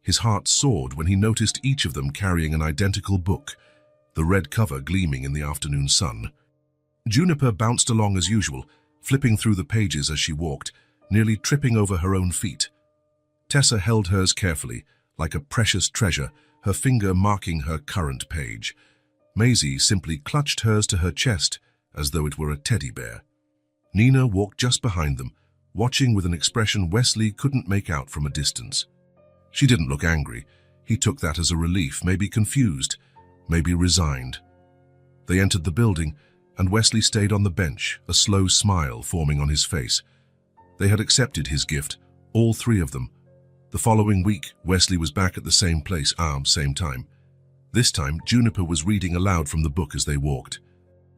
[SPEAKER 1] His heart soared when he noticed each of them carrying an identical book, the red cover gleaming in the afternoon sun. Juniper bounced along as usual, flipping through the pages as she walked, nearly tripping over her own feet. Tessa held hers carefully, like a precious treasure, her finger marking her current page. Maisie simply clutched hers to her chest, as though it were a teddy bear. Nina walked just behind them, watching with an expression Wesley couldn't make out from a distance. She didn't look angry. He took that as a relief, maybe confused, maybe resigned. They entered the building, and Wesley stayed on the bench, a slow smile forming on his face. They had accepted his gift, all 3 of them. The following week, Wesley was back at the same place, same time. This time, Juniper was reading aloud from the book as they walked.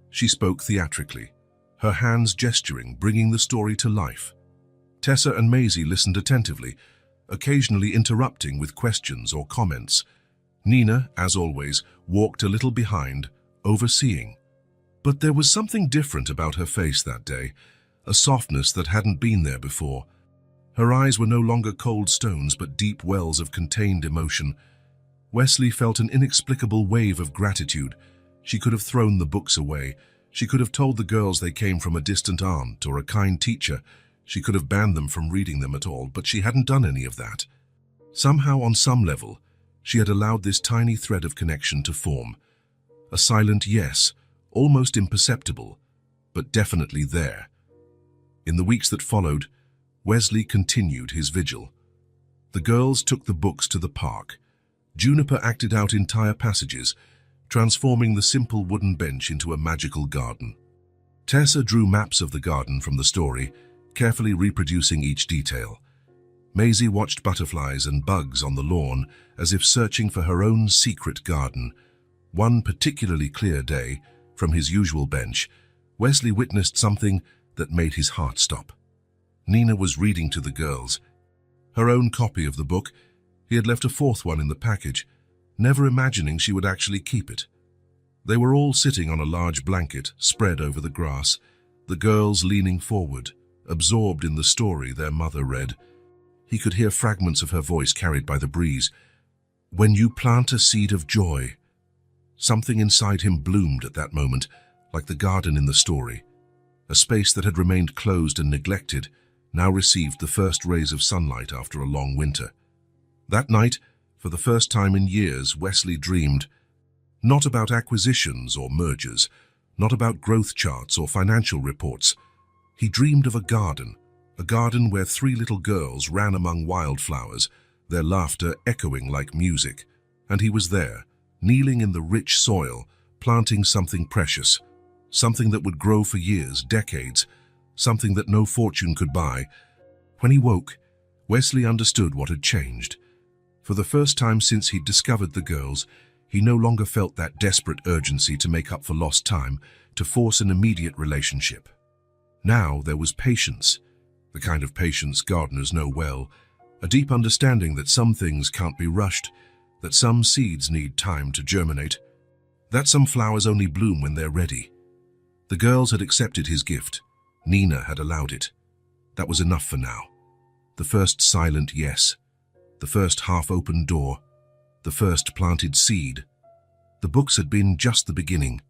[SPEAKER 1] She spoke theatrically. her hands gesturing, bringing the story to life. Tessa and Maisie listened attentively, occasionally interrupting with questions or comments. Nina, as always, walked a little behind, overseeing. But there was something different about her face that day, a softness that hadn't been there before. Her eyes were no longer cold stones but deep wells of contained emotion. Wesley felt an inexplicable wave of gratitude. She could have thrown the books away. She could have told the girls they came from a distant aunt or a kind teacher. She could have banned them from reading them at all, but she hadn't done any of that. Somehow, on some level, she had allowed this tiny thread of connection to form. A silent yes, almost imperceptible, but definitely there. In the weeks that followed, Wesley continued his vigil. The girls took the books to the park. Juniper acted out entire passages, transforming the simple wooden bench into a magical garden. Tessa drew maps of the garden from the story, carefully reproducing each detail. Maisie watched butterflies and bugs on the lawn as if searching for her own secret garden. One particularly clear day, from his usual bench, Wesley witnessed something that made his heart stop. Nina was reading to the girls. Her own copy of the book. He had left a fourth one in the package, never imagining she would actually keep it. They were all sitting on a large blanket spread over the grass, the girls leaning forward, absorbed in the story their mother read. He could hear fragments of her voice carried by the breeze. "When you plant a seed of joy." Something inside him bloomed at that moment, like the garden in the story. A space that had remained closed and neglected now received the first rays of sunlight after a long winter. That night, for the first time in years, Wesley dreamed, not about acquisitions or mergers, not about growth charts or financial reports. He dreamed of a garden where 3 little girls ran among wildflowers, their laughter echoing like music, and he was there, kneeling in the rich soil, planting something precious, something that would grow for years, decades, something that no fortune could buy. When he woke, Wesley understood what had changed. For the first time since he'd discovered the girls, he no longer felt that desperate urgency to make up for lost time, to force an immediate relationship. Now there was patience, the kind of patience gardeners know well, a deep understanding that some things can't be rushed, that some seeds need time to germinate, that some flowers only bloom when they're ready. The girls had accepted his gift. Nina had allowed it. That was enough for now. The first silent yes, the first half-open door, the first planted seed. The books had been just the beginning.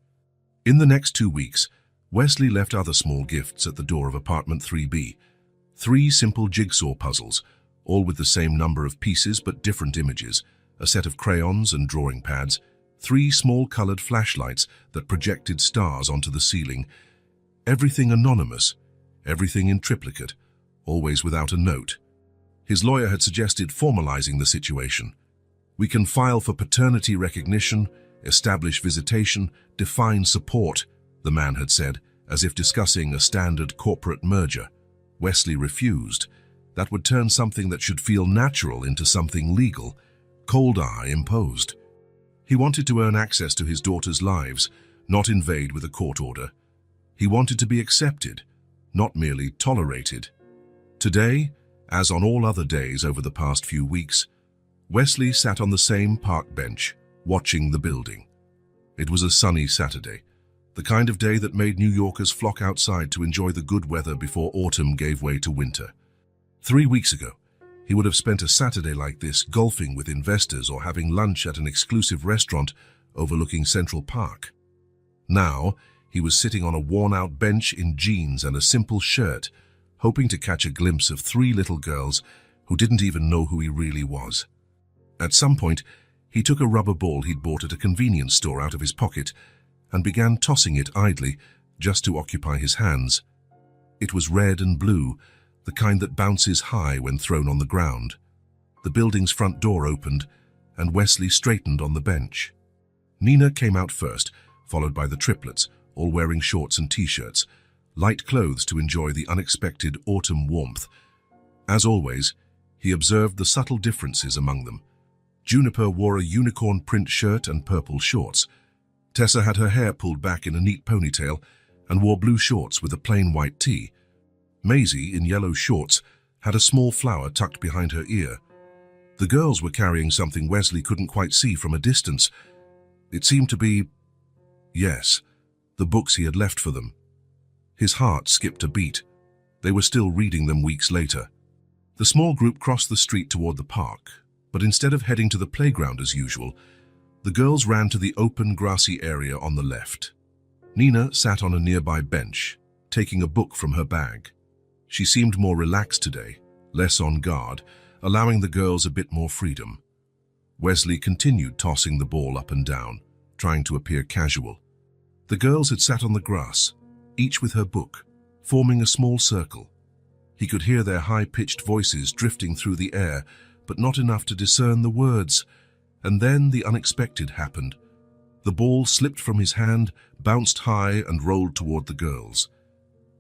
[SPEAKER 1] In the next 2 weeks, Wesley left other small gifts at the door of apartment 3B. 3 simple jigsaw puzzles, all with the same number of pieces but different images, a set of crayons and drawing pads, 3 small colored flashlights that projected stars onto the ceiling. Everything anonymous, everything in triplicate, always without a note. His lawyer had suggested formalizing the situation. "We can file for paternity recognition, establish visitation, define support," the man had said, as if discussing a standard corporate merger. Wesley refused. That would turn something that should feel natural into something legal, cold eye imposed. He wanted to earn access to his daughters' lives, not invade with a court order. He wanted to be accepted, not merely tolerated. Today, as on all other days over the past few weeks, Wesley sat on the same park bench, watching the building. It was a sunny Saturday, the kind of day that made New Yorkers flock outside to enjoy the good weather before autumn gave way to winter. 3 weeks ago, he would have spent a Saturday like this golfing with investors or having lunch at an exclusive restaurant overlooking Central Park. Now, he was sitting on a worn-out bench in jeans and a simple shirt, hoping to catch a glimpse of 3 little girls who didn't even know who he really was. At some point, he took a rubber ball he'd bought at a convenience store out of his pocket and began tossing it idly, just to occupy his hands. It was red and blue, the kind that bounces high when thrown on the ground. The building's front door opened, and Wesley straightened on the bench. Nina came out first, followed by the triplets, all wearing shorts and t-shirts, light clothes to enjoy the unexpected autumn warmth. As always, he observed the subtle differences among them. Juniper wore a unicorn print shirt and purple shorts. Tessa had her hair pulled back in a neat ponytail, and wore blue shorts with a plain white tee. Maisie, in yellow shorts, had a small flower tucked behind her ear. The girls were carrying something Wesley couldn't quite see from a distance. It seemed to be, yes, the books he had left for them. His heart skipped a beat. They were still reading them weeks later. The small group crossed the street toward the park, but instead of heading to the playground as usual, the girls ran to the open, grassy area on the left. Nina sat on a nearby bench, taking a book from her bag. She seemed more relaxed today, less on guard, allowing the girls a bit more freedom. Wesley continued tossing the ball up and down, trying to appear casual. The girls had sat on the grass, each with her book, forming a small circle. He could hear their high-pitched voices drifting through the air, but not enough to discern the words. And then the unexpected happened. The ball slipped from his hand, bounced high, and rolled toward the girls.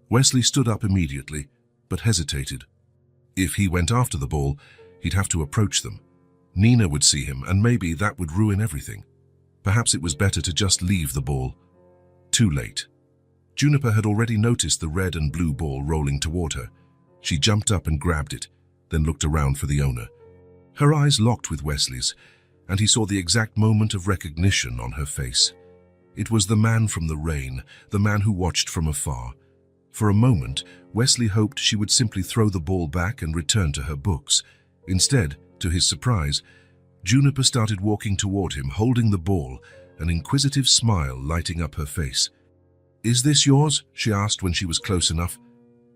[SPEAKER 1] Wesley stood up immediately, but hesitated. If he went after the ball, he'd have to approach them. Nina would see him, and maybe that would ruin everything. Perhaps it was better to just leave the ball. Too late. Juniper had already noticed the red and blue ball rolling toward her. She jumped up and grabbed it, then looked around for the owner. Her eyes locked with Wesley's, and he saw the exact moment of recognition on her face. It was the man from the rain, the man who watched from afar. For a moment, Wesley hoped she would simply throw the ball back and return to her books. Instead, to his surprise, Juniper started walking toward him, holding the ball, an inquisitive smile lighting up her face. "Is this yours?" she asked when she was close enough.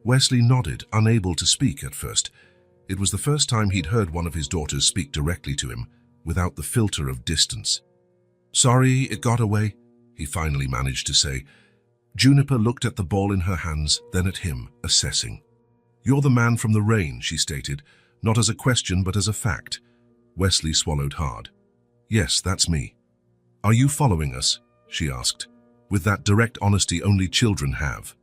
[SPEAKER 1] Wesley nodded, unable to speak at first. It was the first time he'd heard one of his daughters speak directly to him, without the filter of distance. "Sorry, it got away," he finally managed to say. Juniper looked at the ball in her hands, then at him, assessing. "You're the man from the rain," she stated, not as a question but as a fact. Wesley swallowed hard. "Yes, that's me." "Are you following us?" she asked, with that direct honesty only children have.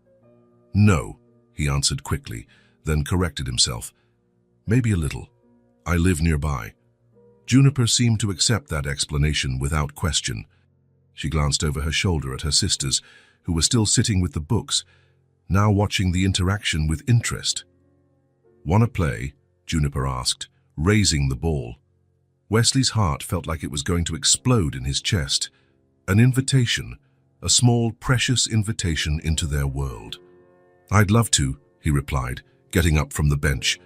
[SPEAKER 1] "No," he answered quickly, then corrected himself. "Maybe a little. I live nearby." Juniper seemed to accept that explanation without question. She glanced over her shoulder at her sisters, who were still sitting with the books, now watching the interaction with interest. "Wanna play?" Juniper asked, raising the ball. Wesley's heart felt like it was going to explode in his chest. An invitation, a small, precious invitation into their world. "I'd love to," he replied, getting up from the bench.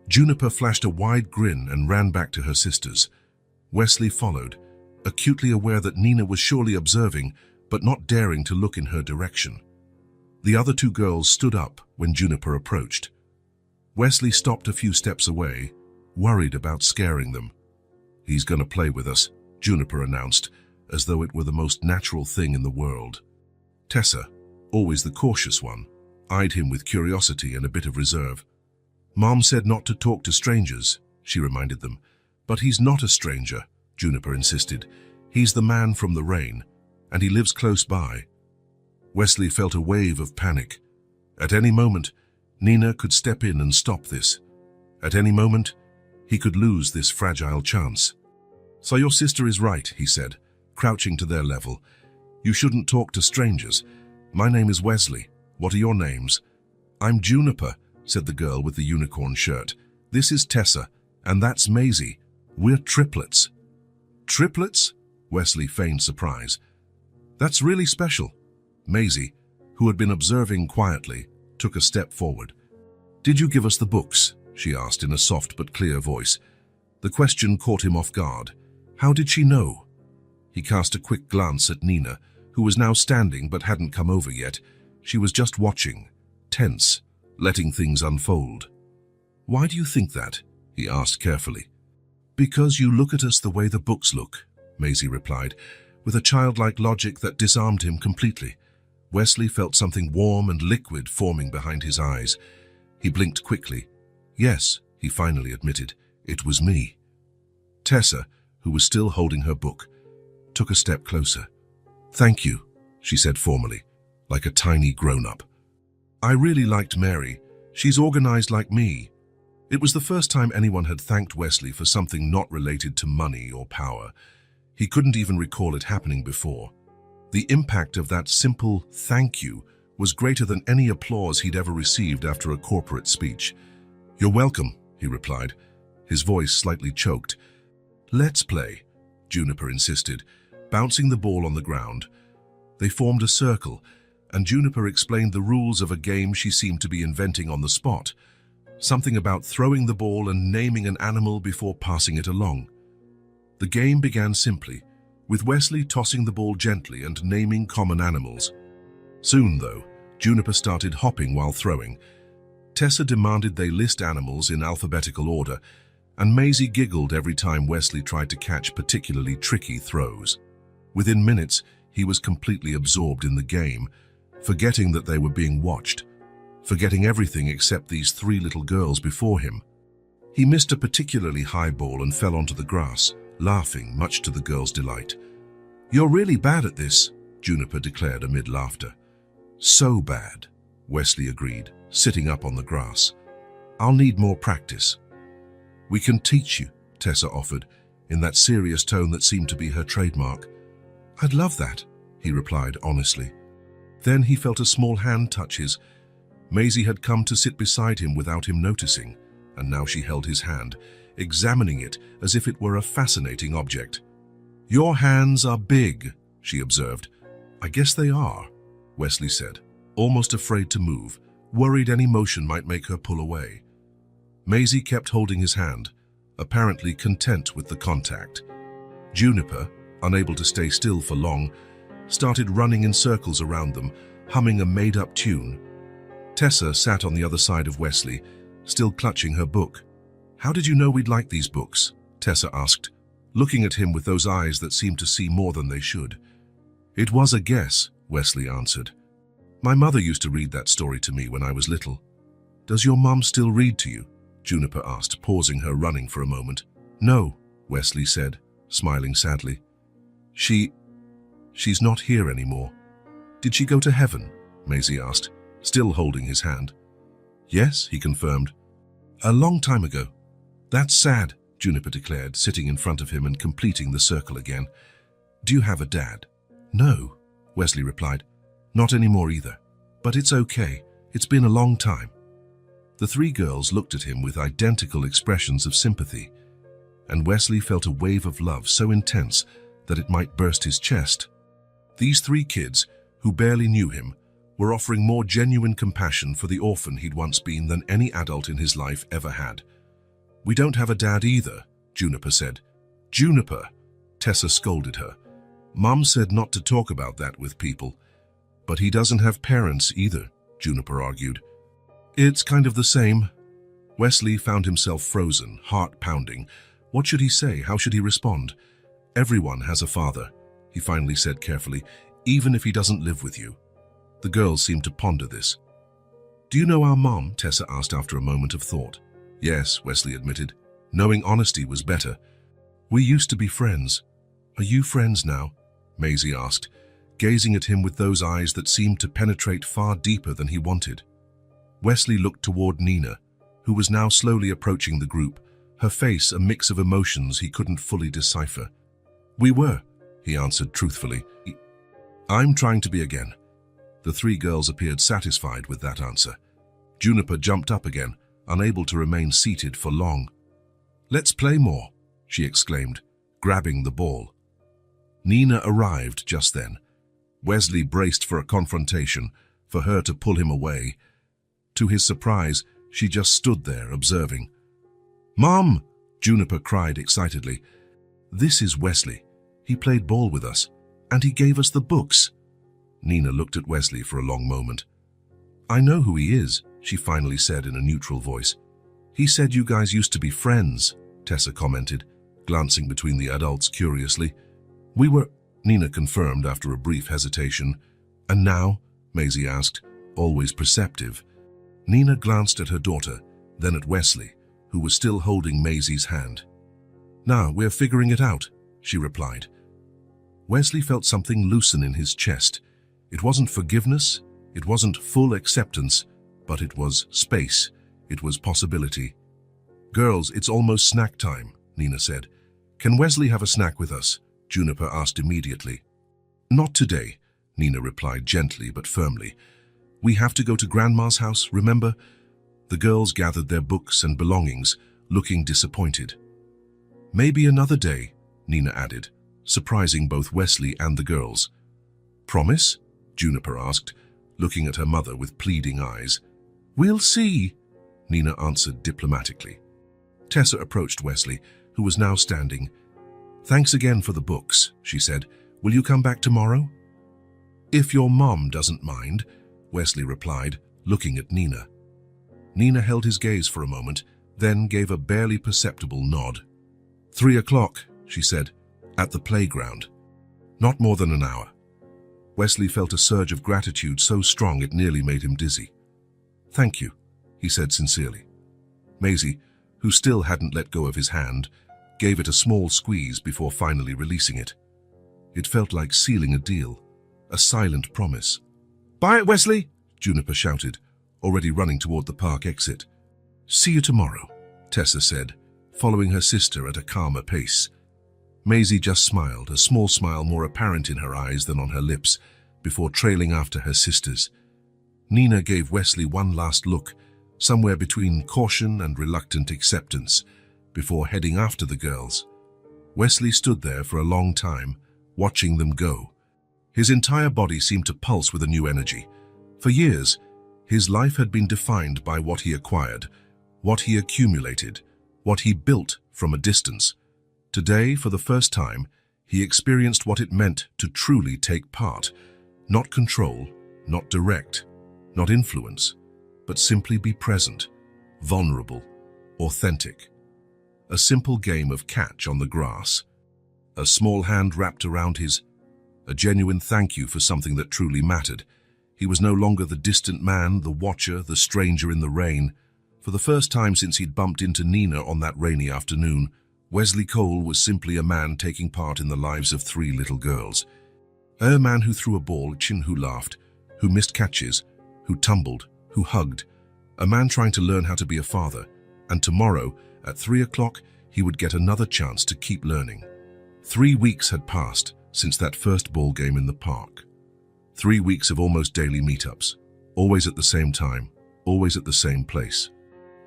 [SPEAKER 1] Juniper flashed a wide grin and ran back to her sisters. Wesley followed, acutely aware that Nina was surely observing, but not daring to look in her direction. The other two girls stood up when Juniper approached. Wesley stopped a few steps away, worried about scaring them. "He's gonna play with us," Juniper announced, as though it were the most natural thing in the world. Tessa, always the cautious one, eyed him with curiosity and a bit of reserve. "Mom said not to talk to strangers," she reminded them. "But he's not a stranger," Juniper insisted. "He's the man from the rain, and he lives close by." Wesley felt a wave of panic. At any moment, Nina could step in and stop this. At any moment, he could lose this fragile chance. "So your sister is right," he said, crouching to their level. "You shouldn't talk to strangers. My name is Wesley. What are your names?" "I'm Juniper," said the girl with the unicorn shirt. "This is Tessa, and that's Maisie. We're triplets." "Triplets?" Wesley feigned surprise. "That's really special." Maisie, who had been observing quietly, took a step forward. "Did you give us the books?" she asked in a soft but clear voice. The question caught him off guard. How did she know? He cast a quick glance at Nina, who was now standing but hadn't come over yet. She was just watching, tense, letting things unfold. "Why do you think that?" he asked carefully. "Because you look at us the way the books look," Maisie replied, with a childlike logic that disarmed him completely. Wesley felt something warm and liquid forming behind his eyes. He blinked quickly. "Yes," he finally admitted, "it was me." Tessa, who was still holding her book, took a step closer. "Thank you," she said formally, like a tiny grown-up. "I really liked Mary. She's organized like me." It was the first time anyone had thanked Wesley for something not related to money or power. He couldn't even recall it happening before. The impact of that simple thank you was greater than any applause he'd ever received after a corporate speech. "You're welcome," he replied, his voice slightly choked. "Let's play," Juniper insisted, bouncing the ball on the ground. They formed a circle, and Juniper explained the rules of a game she seemed to be inventing on the spot. Something about throwing the ball and naming an animal before passing it along. The game began simply, with Wesley tossing the ball gently and naming common animals. Soon, though, Juniper started hopping while throwing. Tessa demanded they list animals in alphabetical order, and Maisie giggled every time Wesley tried to catch particularly tricky throws. Within minutes, he was completely absorbed in the game, forgetting that they were being watched, forgetting everything except these three little girls before him. He missed a particularly high ball and fell onto the grass, laughing, much to the girls' delight. "You're really bad at this," Juniper declared amid laughter. "So bad," Wesley agreed, sitting up on the grass. "I'll need more practice." "We can teach you," Tessa offered, in that serious tone that seemed to be her trademark. "I'd love that," he replied honestly. Then he felt a small hand touch his. Maisie had come to sit beside him without him noticing, and now she held his hand, examining it as if it were a fascinating object. "Your hands are big," she observed. "I guess they are," Wesley said, almost afraid to move, worried any motion might make her pull away. Maisie kept holding his hand, apparently content with the contact. Juniper, unable to stay still for long, started running in circles around them, humming a made-up tune. Tessa sat on the other side of Wesley, still clutching her book. "How did you know we'd like these books?" Tessa asked, looking at him with those eyes that seemed to see more than they should. "It was a guess," Wesley answered. "My mother used to read that story to me when I was little." "Does your mum still read to you?" Juniper asked, pausing her running for a moment. "No," Wesley said, smiling sadly. She's not here anymore." "Did she go to heaven?" Maisie asked, still holding his hand. "Yes," he confirmed. "A long time ago." "That's sad," Juniper declared, sitting in front of him and completing the circle again. "Do you have a dad?" "No," Wesley replied. "Not anymore either. But it's okay. It's been a long time." The three girls looked at him with identical expressions of sympathy, and Wesley felt a wave of love so intense that it might burst his chest. These three kids, who barely knew him, were offering more genuine compassion for the orphan he'd once been than any adult in his life ever had. "We don't have a dad either," Juniper said. "Juniper," Tessa scolded her. "Mum said not to talk about that with people." "But he doesn't have parents either," Juniper argued. "It's kind of the same." Wesley found himself frozen, heart pounding. What should he say? How should he respond? "Everyone has a father," he finally said carefully, "even if he doesn't live with you." The girls seemed to ponder this. "Do you know our mom?" Tessa asked after a moment of thought. "Yes," Wesley admitted. Knowing honesty was better. "We used to be friends." "Are you friends now?" Maisie asked, gazing at him with those eyes that seemed to penetrate far deeper than he wanted. Wesley looked toward Nina, who was now slowly approaching the group, her face a mix of emotions he couldn't fully decipher. "We were," he answered truthfully. "I'm trying to be again." The three girls appeared satisfied with that answer. Juniper jumped up again, unable to remain seated for long. "Let's play more," she exclaimed, grabbing the ball. Nina arrived just then. Wesley braced for a confrontation, for her to pull him away. To his surprise, she just stood there, observing. "Mom!" Juniper cried excitedly. "This is Wesley. He played ball with us, and he gave us the books." Nina looked at Wesley for a long moment. "I know who he is," she finally said in a neutral voice. "He said you guys used to be friends," Tessa commented, glancing between the adults curiously. "We were," Nina confirmed after a brief hesitation. "And now?" Maisie asked, always perceptive. Nina glanced at her daughter, then at Wesley, who was still holding Maisie's hand. "Now we're figuring it out," she replied. Wesley felt something loosen in his chest. It wasn't forgiveness, it wasn't full acceptance, but it was space, it was possibility. "Girls, it's almost snack time," Nina said. "Can Wesley have a snack with us?" Juniper asked immediately. "Not today," Nina replied gently but firmly. We have to go to Grandma's house, remember? The girls gathered their books and belongings, looking disappointed. Maybe another day, Nina added, surprising both Wesley and the girls. Promise? Juniper asked, looking at her mother with pleading eyes. We'll see, Nina answered diplomatically. Tessa approached Wesley, who was now standing. Thanks again for the books, she said. Will you come back tomorrow? If your mom doesn't mind, Wesley replied, looking at Nina. Nina held his gaze for a moment, then gave a barely perceptible nod. 3 o'clock, she said, at the playground. Not more than an hour. Wesley felt a surge of gratitude so strong it nearly made him dizzy. Thank you, he said sincerely. Maisie, who still hadn't let go of his hand, gave it a small squeeze before finally releasing it. It felt like sealing a deal, a silent promise. Bye it, Wesley, Juniper shouted, already running toward the park exit. See you tomorrow, Tessa said, following her sister at a calmer pace. Maisie just smiled, a small smile more apparent in her eyes than on her lips, before trailing after her sisters. Nina gave Wesley one last look, somewhere between caution and reluctant acceptance, before heading after the girls. Wesley stood there for a long time, watching them go. His entire body seemed to pulse with a new energy. For years, his life had been defined by what he acquired, what he accumulated, what he built from a distance. Today, for the first time, he experienced what it meant to truly take part, not control, not direct, not influence, but simply be present, vulnerable, authentic. A simple game of catch on the grass, a small hand wrapped around his, a genuine thank you for something that truly mattered. He was no longer the distant man, the watcher, the stranger in the rain. For the first time since he'd bumped into Nina on that rainy afternoon, Wesley Cole was simply a man taking part in the lives of 3 little girls. A man who threw a ball, who laughed, who missed catches, who tumbled, who hugged. A man trying to learn how to be a father. And tomorrow, at 3 o'clock, he would get another chance to keep learning. 3 weeks had passed since that first ball game in the park. 3 weeks of almost daily meetups, always at the same time, always at the same place.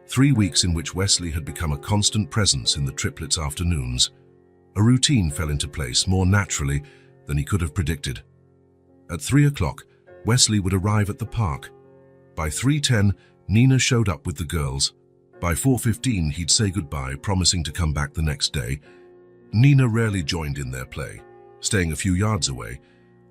[SPEAKER 1] 3 weeks in which Wesley had become a constant presence in the triplets' afternoons. A routine fell into place more naturally than he could have predicted. At 3 o'clock, Wesley would arrive at the park. By 3:10, Nina showed up with the girls. By 4:15, he'd say goodbye, promising to come back the next day. Nina rarely joined in their play, staying a few yards away,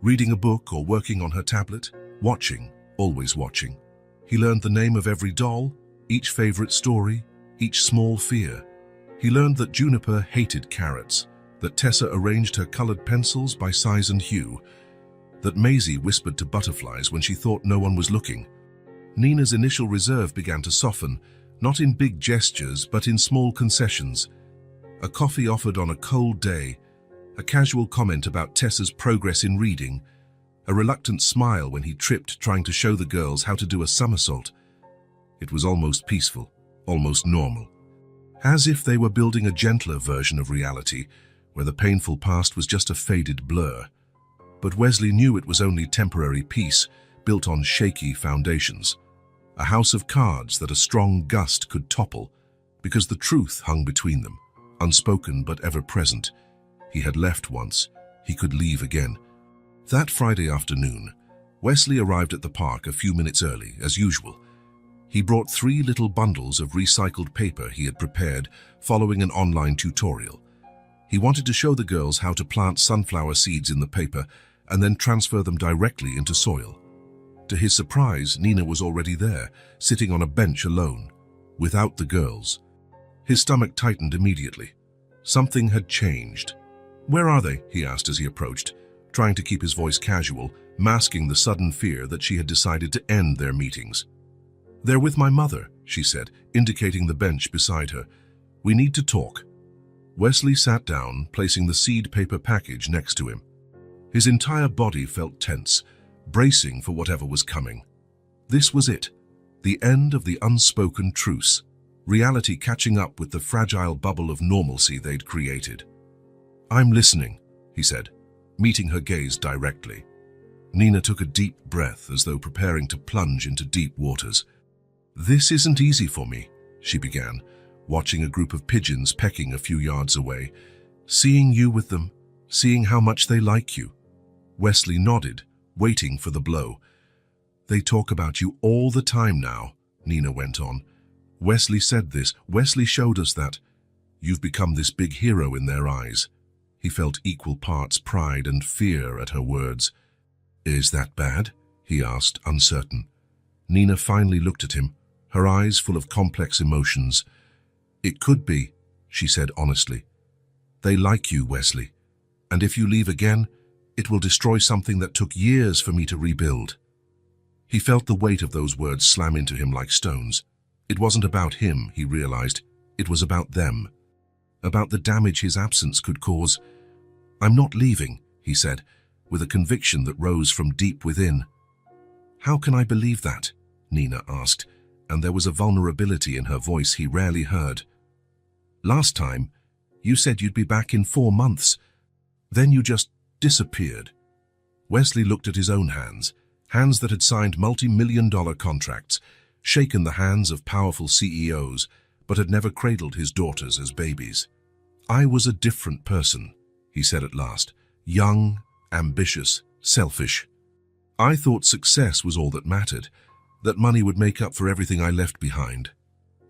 [SPEAKER 1] reading a book or working on her tablet, watching, always watching. He learned the name of every doll, each favorite story, each small fear. He learned that Juniper hated carrots, that Tessa arranged her colored pencils by size and hue, that Maisie whispered to butterflies when she thought no one was looking. Nina's initial reserve began to soften, not in big gestures, but in small concessions. A coffee offered on a cold day, a casual comment about Tessa's progress in reading, a reluctant smile when he tripped trying to show the girls how to do a somersault. It was almost peaceful, almost normal. As if they were building a gentler version of reality, where the painful past was just a faded blur. But Wesley knew it was only temporary peace, built on shaky foundations. A house of cards that a strong gust could topple, because the truth hung between them, unspoken but ever present. He had left once, he could leave again. That Friday afternoon, Wesley arrived at the park a few minutes early, as usual. He brought 3 little bundles of recycled paper he had prepared following an online tutorial. He wanted to show the girls how to plant sunflower seeds in the paper and then transfer them directly into soil. To his surprise, Nina was already there, sitting on a bench alone, without the girls. His stomach tightened immediately. Something had changed. "Where are they?" he asked as he approached, trying to keep his voice casual, masking the sudden fear that she had decided to end their meetings. "They're with my mother," she said, indicating the bench beside her. "We need to talk." Wesley sat down, placing the seed paper package next to him. His entire body felt tense, bracing for whatever was coming. This was it, the end of the unspoken truce, reality catching up with the fragile bubble of normalcy they'd created. "I'm listening," he said, meeting her gaze directly. Nina took a deep breath as though preparing to plunge into deep waters. "This isn't easy for me," she began, watching a group of pigeons pecking a few yards away. "Seeing you with them, seeing how much they like you." Wesley nodded, waiting for the blow. "They talk about you all the time now," Nina went on. "Wesley said this. Wesley showed us that. You've become this big hero in their eyes." He felt equal parts pride and fear at her words. "Is that bad?" he asked, uncertain. Nina finally looked at him, her eyes full of complex emotions. "It could be," she said honestly. "They like you, Wesley, and if you leave again, it will destroy something that took years for me to rebuild." He felt the weight of those words slam into him like stones. It wasn't about him, he realized. It was about them. About the damage his absence could cause. "I'm not leaving," he said, with a conviction that rose from deep within. "How can I believe that?" Nina asked, and there was a vulnerability in her voice he rarely heard. "Last time, you said you'd be back in 4 months. Then you just disappeared." Wesley looked at his own hands, hands that had signed multi-million-dollar contracts, shaken the hands of powerful CEOs, but had never cradled his daughters as babies. "I was a different person," he said at last. "Young, ambitious, selfish. I thought success was all that mattered, that money would make up for everything I left behind."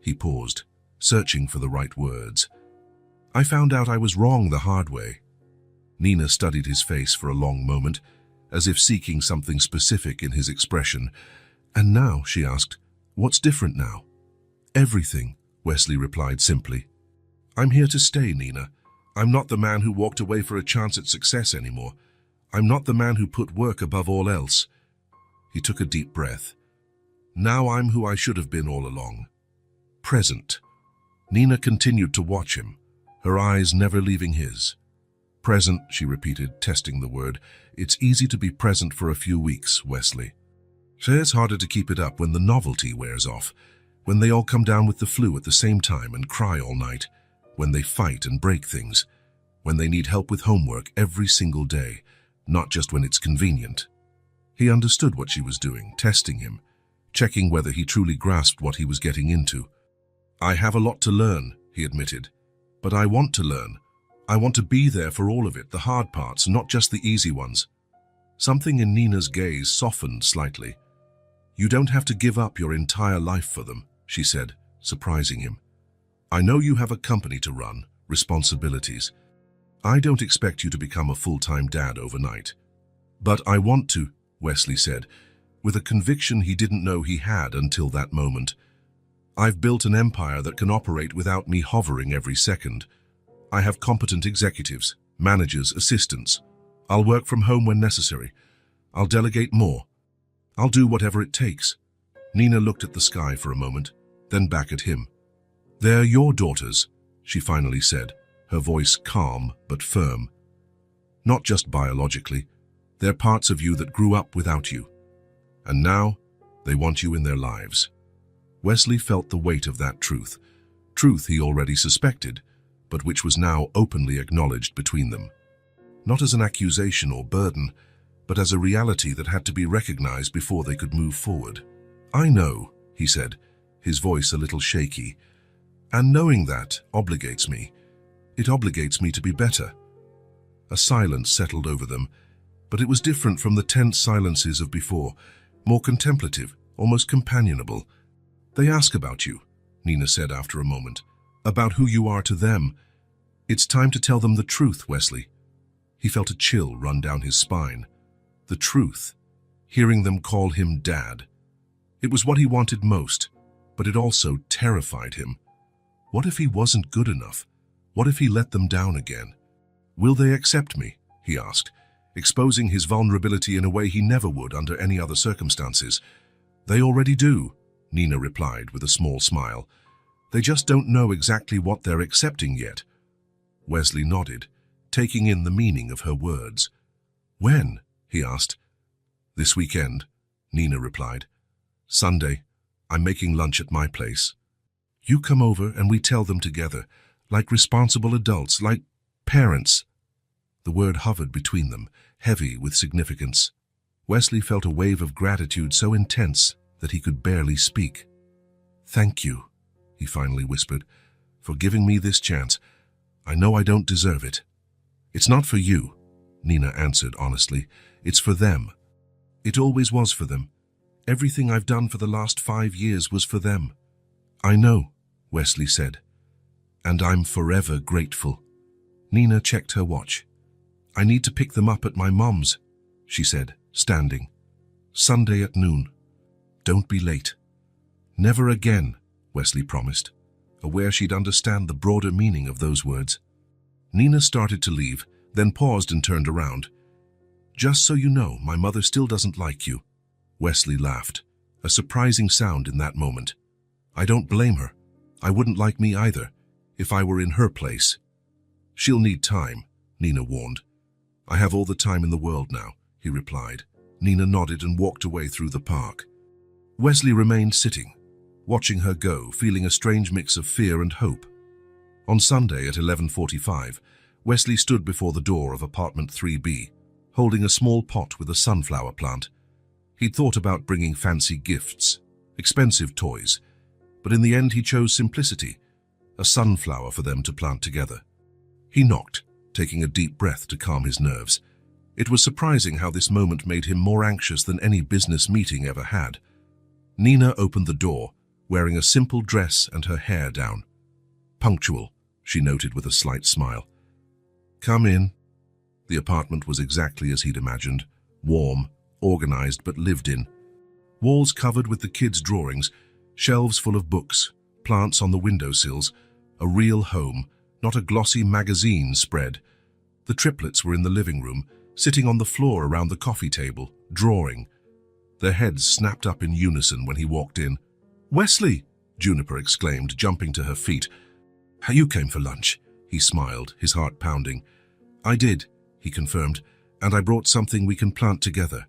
[SPEAKER 1] He paused, searching for the right words. "I found out I was wrong the hard way." Nina studied his face for a long moment, as if seeking something specific in his expression. "And now," she asked, "what's different now?" "Everything," Wesley replied simply. "I'm here to stay, Nina. I'm not the man who walked away for a chance at success anymore. I'm not the man who put work above all else." He took a deep breath. "Now I'm who I should have been all along. Present." Nina continued to watch him, her eyes never leaving his. "Present," she repeated, testing the word. "It's easy to be present for a few weeks, Wesley. It's harder to keep it up when the novelty wears off, when they all come down with the flu at the same time and cry all night, when they fight and break things, when they need help with homework every single day, not just when it's convenient." He understood what she was doing, testing him, checking whether he truly grasped what he was getting into. "I have a lot to learn," he admitted, "but I want to learn. I want to be there for all of it, the hard parts, not just the easy ones." Something in Nina's gaze softened slightly. "You don't have to give up your entire life for them," she said, surprising him. "I know you have a company to run, responsibilities. I don't expect you to become a full-time dad overnight. But I want to," Wesley said, with a conviction he didn't know he had until that moment. "I've built an empire that can operate without me hovering every second. I have competent executives, managers, assistants. I'll work from home when necessary. I'll delegate more. I'll do whatever it takes." Nina looked at the sky for a moment, then back at him. "They're your daughters," she finally said, her voice calm but firm. "Not just biologically. They're parts of you that grew up without you. And now, they want you in their lives." Wesley felt the weight of that truth he already suspected, but which was now openly acknowledged between them. Not as an accusation or burden, but as a reality that had to be recognized before they could move forward. "I know," he said, his voice a little shaky, "and knowing that obligates me. It obligates me to be better." A silence settled over them, but it was different from the tense silences of before, more contemplative, almost companionable. "They ask about you," Nina said after a moment, "about who you are to them. It's time to tell them the truth, Wesley." He felt a chill run down his spine. The truth. Hearing them call him Dad. It was what he wanted most, but it also terrified him. What if he wasn't good enough? What if he let them down again? "Will they accept me?" he asked, exposing his vulnerability in a way he never would under any other circumstances. "They already do," Nina replied with a small smile. "They just don't know exactly what they're accepting yet." Wesley nodded, taking in the meaning of her words. "When?" he asked. "This weekend," Nina replied. "Sunday. I'm making lunch at my place. You come over and we tell them together, like responsible adults, like parents." The word hovered between them, heavy with significance. Wesley felt a wave of gratitude so intense that he could barely speak. "Thank you," he finally whispered, "for giving me this chance. I know I don't deserve it." "It's not for you," Nina answered honestly. "It's for them. It always was for them. Everything I've done for the last 5 years was for them." "I know," Wesley said, "and I'm forever grateful." Nina checked her watch. "I need to pick them up at my mom's," she said, standing. "Sunday at noon. Don't be late." "Never again," Wesley promised, aware she'd understand the broader meaning of those words. Nina started to leave, then paused and turned around. "Just so you know, my mother still doesn't like you." Wesley laughed, a surprising sound in that moment. "I don't blame her. I wouldn't like me either, if I were in her place." "She'll need time," Nina warned. "I have all the time in the world now," he replied. Nina nodded and walked away through the park. Wesley remained sitting, watching her go, feeling a strange mix of fear and hope. On Sunday at 11:45, Wesley stood before the door of apartment 3B, holding a small pot with a sunflower plant. He'd thought about bringing fancy gifts, expensive toys, but in the end he chose simplicity, a sunflower for them to plant together. He knocked, taking a deep breath to calm his nerves. It was surprising how this moment made him more anxious than any business meeting ever had. Nina opened the door, wearing a simple dress and her hair down. "Punctual," she noted with a slight smile. "Come in." The apartment was exactly as he'd imagined, warm, organized but lived in. Walls covered with the kids' drawings, shelves full of books, plants on the windowsills, a real home, not a glossy magazine spread. The triplets were in the living room, sitting on the floor around the coffee table, drawing. Their heads snapped up in unison when he walked in. "Wesley!" Juniper exclaimed, jumping to her feet. "You came for lunch," he smiled, his heart pounding. "I did," he confirmed, "and I brought something we can plant together."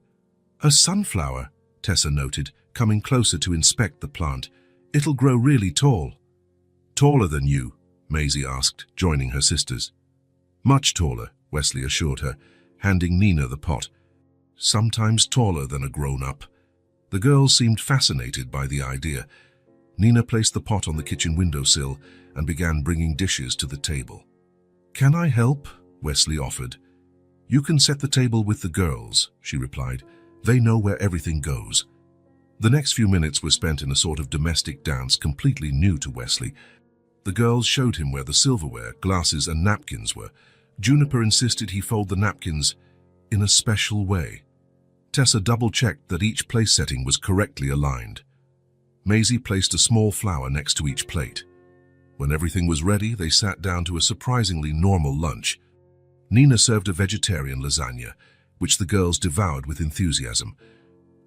[SPEAKER 1] "A sunflower," Tessa noted, coming closer to inspect the plant. "It'll grow really tall." "Taller than you?" Maisie asked, joining her sisters. "Much taller," Wesley assured her, handing Nina the pot. "Sometimes taller than a grown-up." The girls seemed fascinated by the idea. Nina placed the pot on the kitchen windowsill and began bringing dishes to the table. "Can I help?" Wesley offered. "You can set the table with the girls," she replied. "They know where everything goes." The next few minutes were spent in a sort of domestic dance completely new to Wesley. The girls showed him where the silverware, glasses and napkins were. Juniper insisted he fold the napkins in a special way. Tessa double-checked that each place setting was correctly aligned. Maisie placed a small flower next to each plate. When everything was ready, they sat down to a surprisingly normal lunch. Nina served a vegetarian lasagna, which the girls devoured with enthusiasm.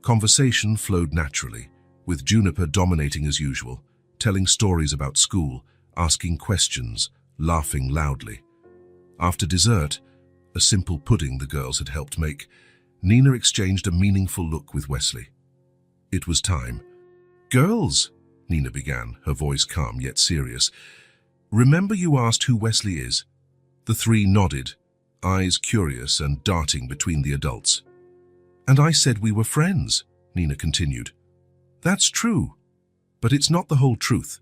[SPEAKER 1] Conversation flowed naturally, with Juniper dominating as usual, telling stories about school, asking questions, laughing loudly. After dessert, a simple pudding the girls had helped make, Nina exchanged a meaningful look with Wesley. It was time. "Girls," Nina began, her voice calm yet serious. "Remember you asked who Wesley is?" The three nodded, eyes curious and darting between the adults. "And I said we were friends," Nina continued. "That's true, but it's not the whole truth."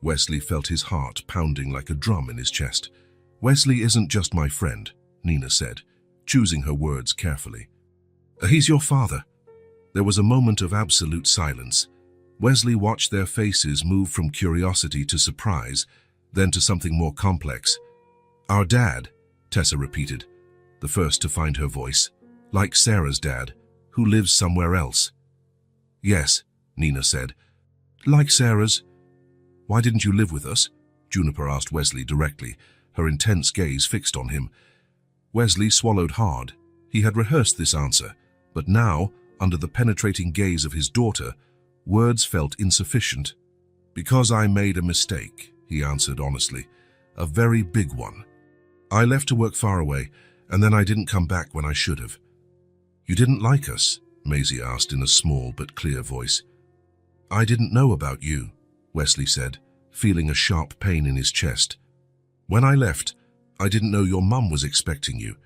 [SPEAKER 1] Wesley felt his heart pounding like a drum in his chest. "Wesley isn't just my friend," Nina said, choosing her words carefully. "He's your father." There was a moment of absolute silence. Wesley watched their faces move from curiosity to surprise, then to something more complex. "Our dad," Tessa repeated, the first to find her voice. "Like Sarah's dad, who lives somewhere else." "Yes," Nina said. "Like Sarah's." "Why didn't you live with us?" Juniper asked Wesley directly, her intense gaze fixed on him. Wesley swallowed hard. He had rehearsed this answer, but now, under the penetrating gaze of his daughter, words felt insufficient. "Because I made a mistake," he answered honestly. "A very big one. I left to work far away, and then I didn't come back when I should have." "You didn't like us?" Maisie asked in a small but clear voice. "I didn't know about you," Wesley said, feeling a sharp pain in his chest. "When I left, I didn't know your mum was expecting you,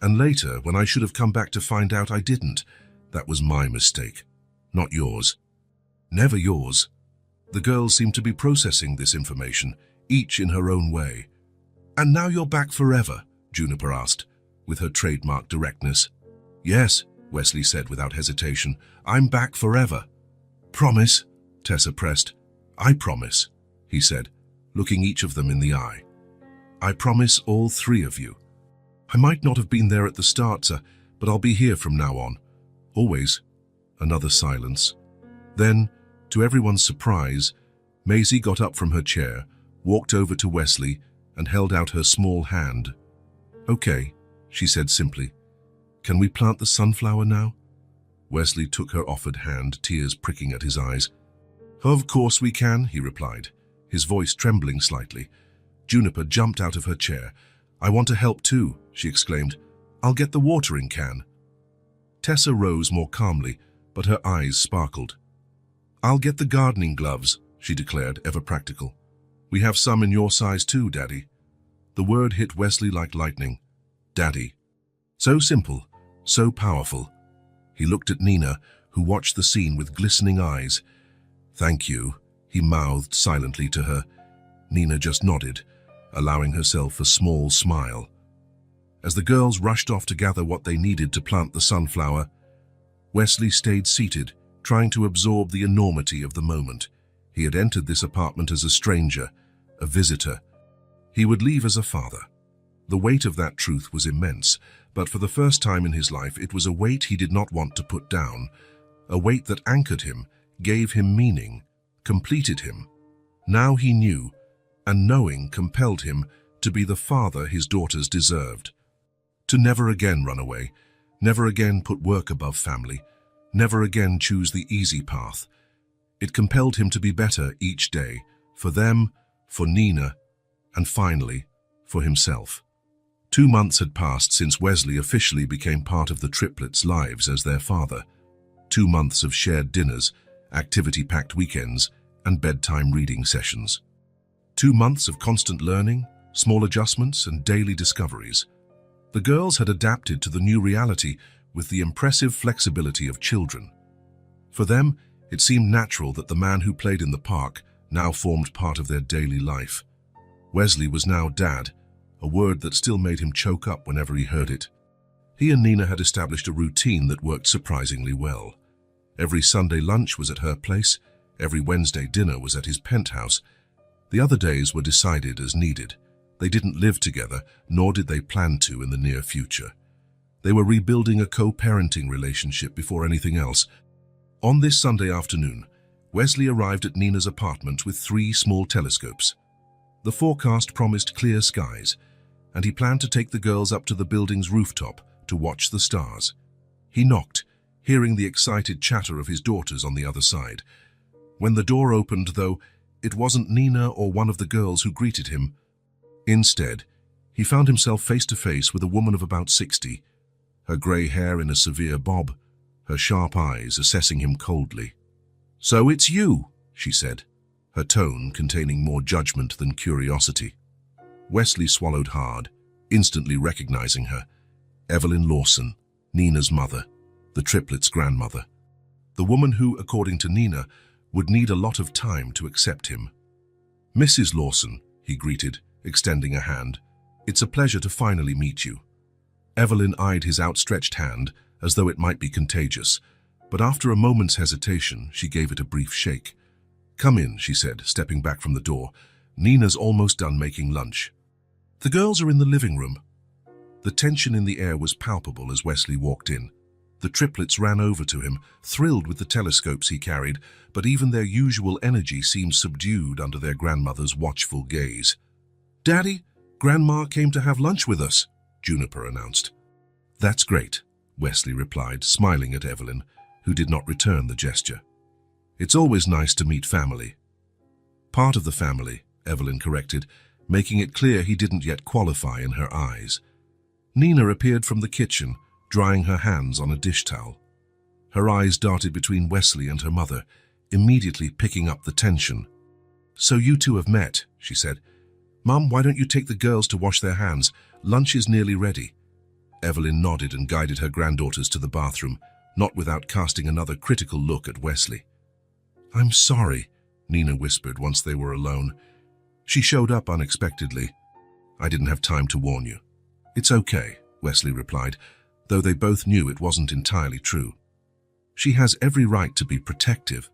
[SPEAKER 1] And later, when I should have come back to find out I didn't, that was my mistake, not yours. Never yours. The girls seemed to be processing this information, each in her own way. And now you're back forever? Juniper asked, with her trademark directness. Yes, Wesley said without hesitation. I'm back forever. Promise? Tessa pressed. I promise, he said, looking each of them in the eye. I promise all three of you. I might not have been there at the start, sir, but I'll be here from now on. Always. Another silence. Then, to everyone's surprise, Maisie got up from her chair, walked over to Wesley, and held out her small hand. Okay, she said simply. Can we plant the sunflower now? Wesley took her offered hand, tears pricking at his eyes. Of course we can, he replied, his voice trembling slightly. Juniper jumped out of her chair. I want to help too, she exclaimed. I'll get the watering can. Tessa rose more calmly, but her eyes sparkled. I'll get the gardening gloves, she declared, ever practical. We have some in your size too, Daddy. The word hit Wesley like lightning. Daddy. So simple, so powerful. He looked at Nina, who watched the scene with glistening eyes. Thank you, he mouthed silently to her. Nina just nodded, allowing herself a small smile. As the girls rushed off to gather what they needed to plant the sunflower, Wesley stayed seated, trying to absorb the enormity of the moment. He had entered this apartment as a stranger, a visitor. He would leave as a father. The weight of that truth was immense, but for the first time in his life it was a weight he did not want to put down, a weight that anchored him, gave him meaning, completed him. Now he knew, and knowing compelled him to be the father his daughters deserved. To never again run away, never again put work above family, never again choose the easy path. It compelled him to be better each day, for them, for Nina, and finally, for himself. 2 months had passed since Wesley officially became part of the triplets' lives as their father. 2 months of shared dinners, activity-packed weekends, and bedtime reading sessions. 2 months of constant learning, small adjustments, and daily discoveries. The girls had adapted to the new reality with the impressive flexibility of children. For them, it seemed natural that the man who played in the park now formed part of their daily life. Wesley was now Dad, a word that still made him choke up whenever he heard it. He and Nina had established a routine that worked surprisingly well. Every Sunday lunch was at her place, every Wednesday dinner was at his penthouse. The other days were decided as needed. They didn't live together, nor did they plan to in the near future. They were rebuilding a co-parenting relationship before anything else. On this Sunday afternoon, Wesley arrived at Nina's apartment with 3 small telescopes. The forecast promised clear skies, and he planned to take the girls up to the building's rooftop to watch the stars. He knocked, hearing the excited chatter of his daughters on the other side. When the door opened, though, it wasn't Nina or one of the girls who greeted him. Instead, he found himself face to face with a woman of about 60, her grey hair in a severe bob, her sharp eyes assessing him coldly. "So it's you," she said, her tone containing more judgment than curiosity. Wesley swallowed hard, instantly recognizing her. Evelyn Lawson, Nina's mother, the triplets' grandmother. The woman who, according to Nina, would need a lot of time to accept him. "Mrs. Lawson," he greeted, extending a hand. "It's a pleasure to finally meet you." Evelyn eyed his outstretched hand as though it might be contagious, but after a moment's hesitation, she gave it a brief shake. "Come in," she said, stepping back from the door. "Nina's almost done making lunch." "The girls are in the living room." The tension in the air was palpable as Wesley walked in. The triplets ran over to him, thrilled with the telescopes he carried, but even their usual energy seemed subdued under their grandmother's watchful gaze. "Daddy, Grandma came to have lunch with us," Juniper announced. "That's great," Wesley replied, smiling at Evelyn, who did not return the gesture. "It's always nice to meet family." "Part of the family," Evelyn corrected, making it clear he didn't yet qualify in her eyes. Nina appeared from the kitchen, drying her hands on a dish towel. Her eyes darted between Wesley and her mother, immediately picking up the tension. "So you two have met," she said. "Mum, why don't you take the girls to wash their hands? Lunch is nearly ready." Evelyn nodded and guided her granddaughters to the bathroom, not without casting another critical look at Wesley. "I'm sorry," Nina whispered once they were alone. "She showed up unexpectedly. I didn't have time to warn you." "It's okay," Wesley replied, though they both knew it wasn't entirely true. "She has every right to be protective."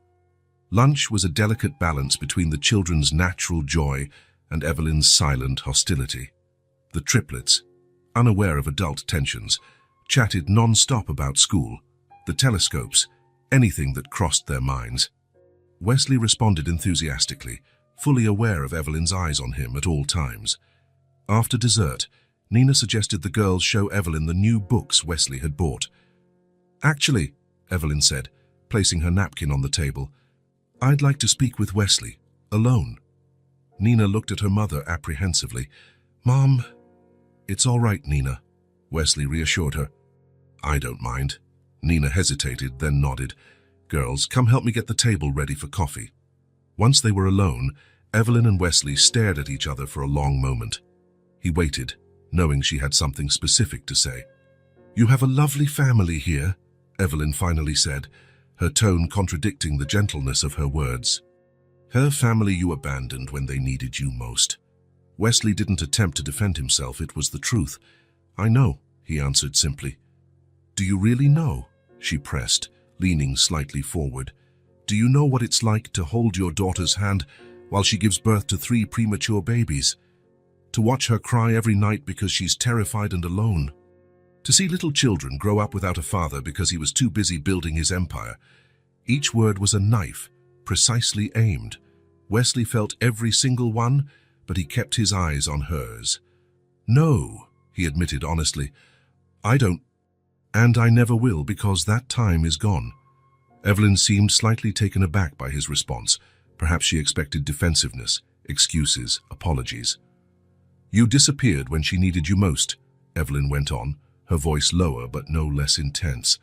[SPEAKER 1] Lunch was a delicate balance between the children's natural joy and Evelyn's silent hostility. The triplets, unaware of adult tensions, chatted non-stop about school, the telescopes, anything that crossed their minds. Wesley responded enthusiastically, fully aware of Evelyn's eyes on him at all times. After dessert, Nina suggested the girls show Evelyn the new books Wesley had bought. "Actually," Evelyn said, placing her napkin on the table, "I'd like to speak with Wesley, alone." Nina looked at her mother apprehensively. "Mom..." "It's all right, Nina," Wesley reassured her. "I don't mind." Nina hesitated, then nodded. "Girls, come help me get the table ready for coffee." Once they were alone, Evelyn and Wesley stared at each other for a long moment. He waited, knowing she had something specific to say. "You have a lovely family here," Evelyn finally said, her tone contradicting the gentleness of her words. "Her family you abandoned when they needed you most." Wesley didn't attempt to defend himself, it was the truth. "I know," he answered simply. "Do you really know?" she pressed, leaning slightly forward. "Do you know what it's like to hold your daughter's hand while she gives birth to 3 premature babies? To watch her cry every night because she's terrified and alone? To see little children grow up without a father because he was too busy building his empire?" Each word was a knife, precisely aimed. Wesley felt every single one, but he kept his eyes on hers. "No," he admitted honestly. "I don't, and I never will, because that time is gone." Evelyn seemed slightly taken aback by his response. Perhaps she expected defensiveness, excuses, apologies. "You disappeared when she needed you most," Evelyn went on, her voice lower but no less intense.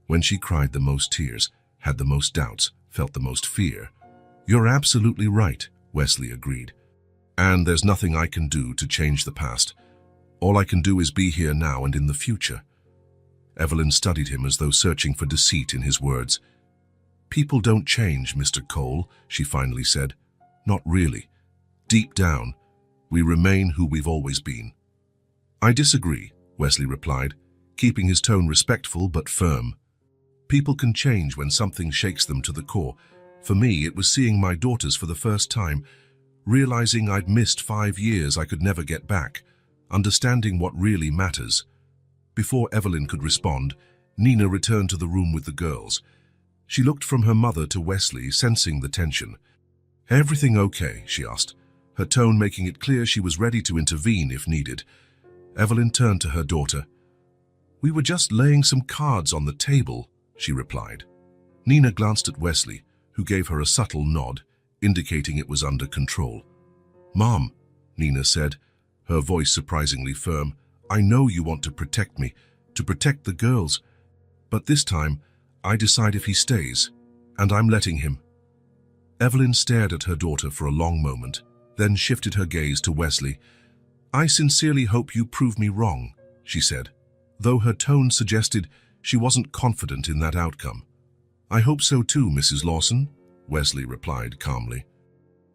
[SPEAKER 1] "When she cried the most tears, had the most doubts, felt the most fear." "You're absolutely right," Wesley agreed. "And there's nothing I can do to change the past. All I can do is be here now and in the future." Evelyn studied him as though searching for deceit in his words. "People don't change, Mr. Cole," she finally said. "Not really. Deep down, we remain who we've always been." "I disagree," Wesley replied, keeping his tone respectful but firm. "People can change when something shakes them to the core. For me, it was seeing my daughters for the first time, realizing I'd missed 5 years I could never get back, understanding what really matters." Before Evelyn could respond, Nina returned to the room with the girls. She looked from her mother to Wesley, sensing the tension. "Everything okay?" she asked, her tone making it clear she was ready to intervene if needed. Evelyn turned to her daughter. "We were just laying some cards on the table," she replied. Nina glanced at Wesley, who gave her a subtle nod, indicating it was under control. "Mom," Nina said, her voice surprisingly firm, "I know you want to protect me, to protect the girls. But this time, I decide if he stays, and I'm letting him." Evelyn stared at her daughter for a long moment, then shifted her gaze to Wesley. "I sincerely hope you prove me wrong," she said, though her tone suggested she wasn't confident in that outcome. "I hope so too, Mrs. Lawson," Wesley replied calmly.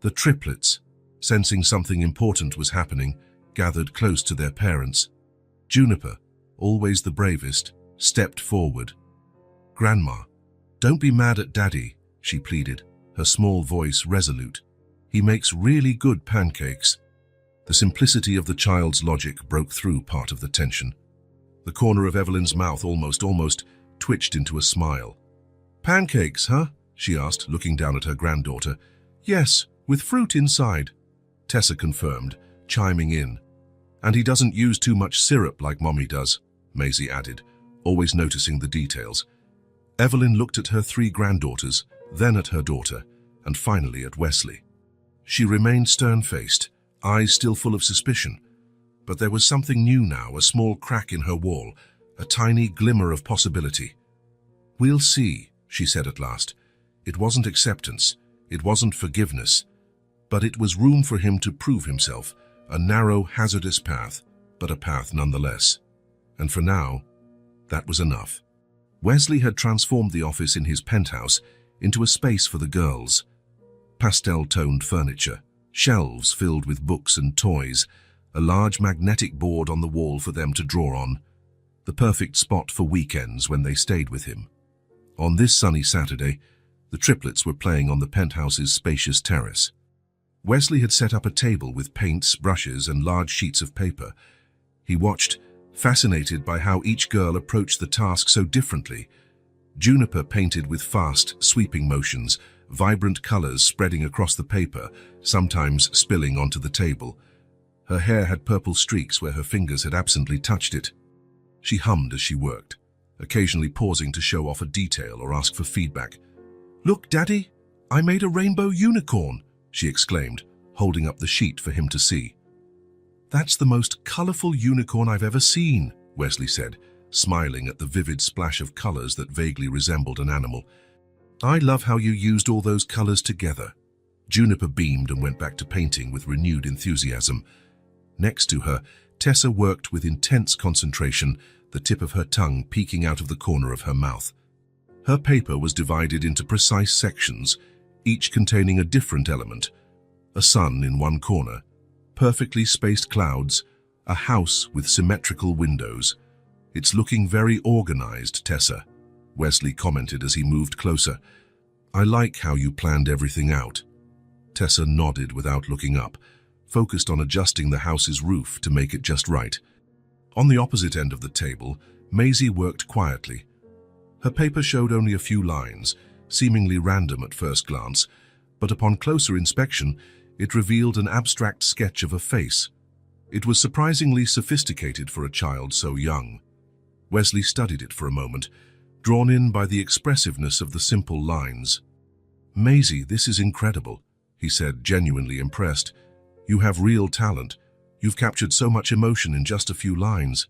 [SPEAKER 1] The triplets, sensing something important was happening, gathered close to their parents. Juniper, always the bravest, stepped forward. "Grandma, don't be mad at Daddy," she pleaded, her small voice resolute. "He makes really good pancakes." The simplicity of the child's logic broke through part of the tension. The corner of Evelyn's mouth almost twitched into a smile. "Pancakes, huh?" she asked, looking down at her granddaughter. "Yes, with fruit inside," Tessa confirmed, chiming in. "And he doesn't use too much syrup like Mommy does," Maisie added, always noticing the details. Evelyn looked at her 3 granddaughters, then at her daughter, and finally at Wesley. She remained stern-faced, eyes still full of suspicion. But there was something new now, a small crack in her wall, a tiny glimmer of possibility. "We'll see," she said at last. It wasn't acceptance, it wasn't forgiveness, but it was room for him to prove himself, a narrow, hazardous path, but a path nonetheless. And for now, that was enough. Wesley had transformed the office in his penthouse into a space for the girls. Pastel-toned furniture, shelves filled with books and toys, a large magnetic board on the wall for them to draw on. The perfect spot for weekends when they stayed with him. On this sunny Saturday, the triplets were playing on the penthouse's spacious terrace. Wesley had set up a table with paints, brushes, and large sheets of paper. He watched, fascinated by how each girl approached the task so differently. Juniper painted with fast, sweeping motions, vibrant colors spreading across the paper, sometimes spilling onto the table. Her hair had purple streaks where her fingers had absently touched it. She hummed as she worked, occasionally pausing to show off a detail or ask for feedback. "Look, Daddy, I made a rainbow unicorn," she exclaimed, holding up the sheet for him to see. "That's the most colorful unicorn I've ever seen," Wesley said, smiling at the vivid splash of colors that vaguely resembled an animal. "I love how you used all those colors together." Juniper beamed and went back to painting with renewed enthusiasm. Next to her, Tessa worked with intense concentration, the tip of her tongue peeking out of the corner of her mouth. Her paper was divided into precise sections, each containing a different element. A sun in one corner, perfectly spaced clouds, a house with symmetrical windows. "It's looking very organized, Tessa," Wesley commented as he moved closer. "I like how you planned everything out." Tessa nodded without looking up, focused on adjusting the house's roof to make it just right. On the opposite end of the table, Maisie worked quietly. Her paper showed only a few lines, seemingly random at first glance, but upon closer inspection, it revealed an abstract sketch of a face. It was surprisingly sophisticated for a child so young. Wesley studied it for a moment, drawn in by the expressiveness of the simple lines. "Maisie, this is incredible," he said, genuinely impressed. "You have real talent. You've captured so much emotion in just a few lines."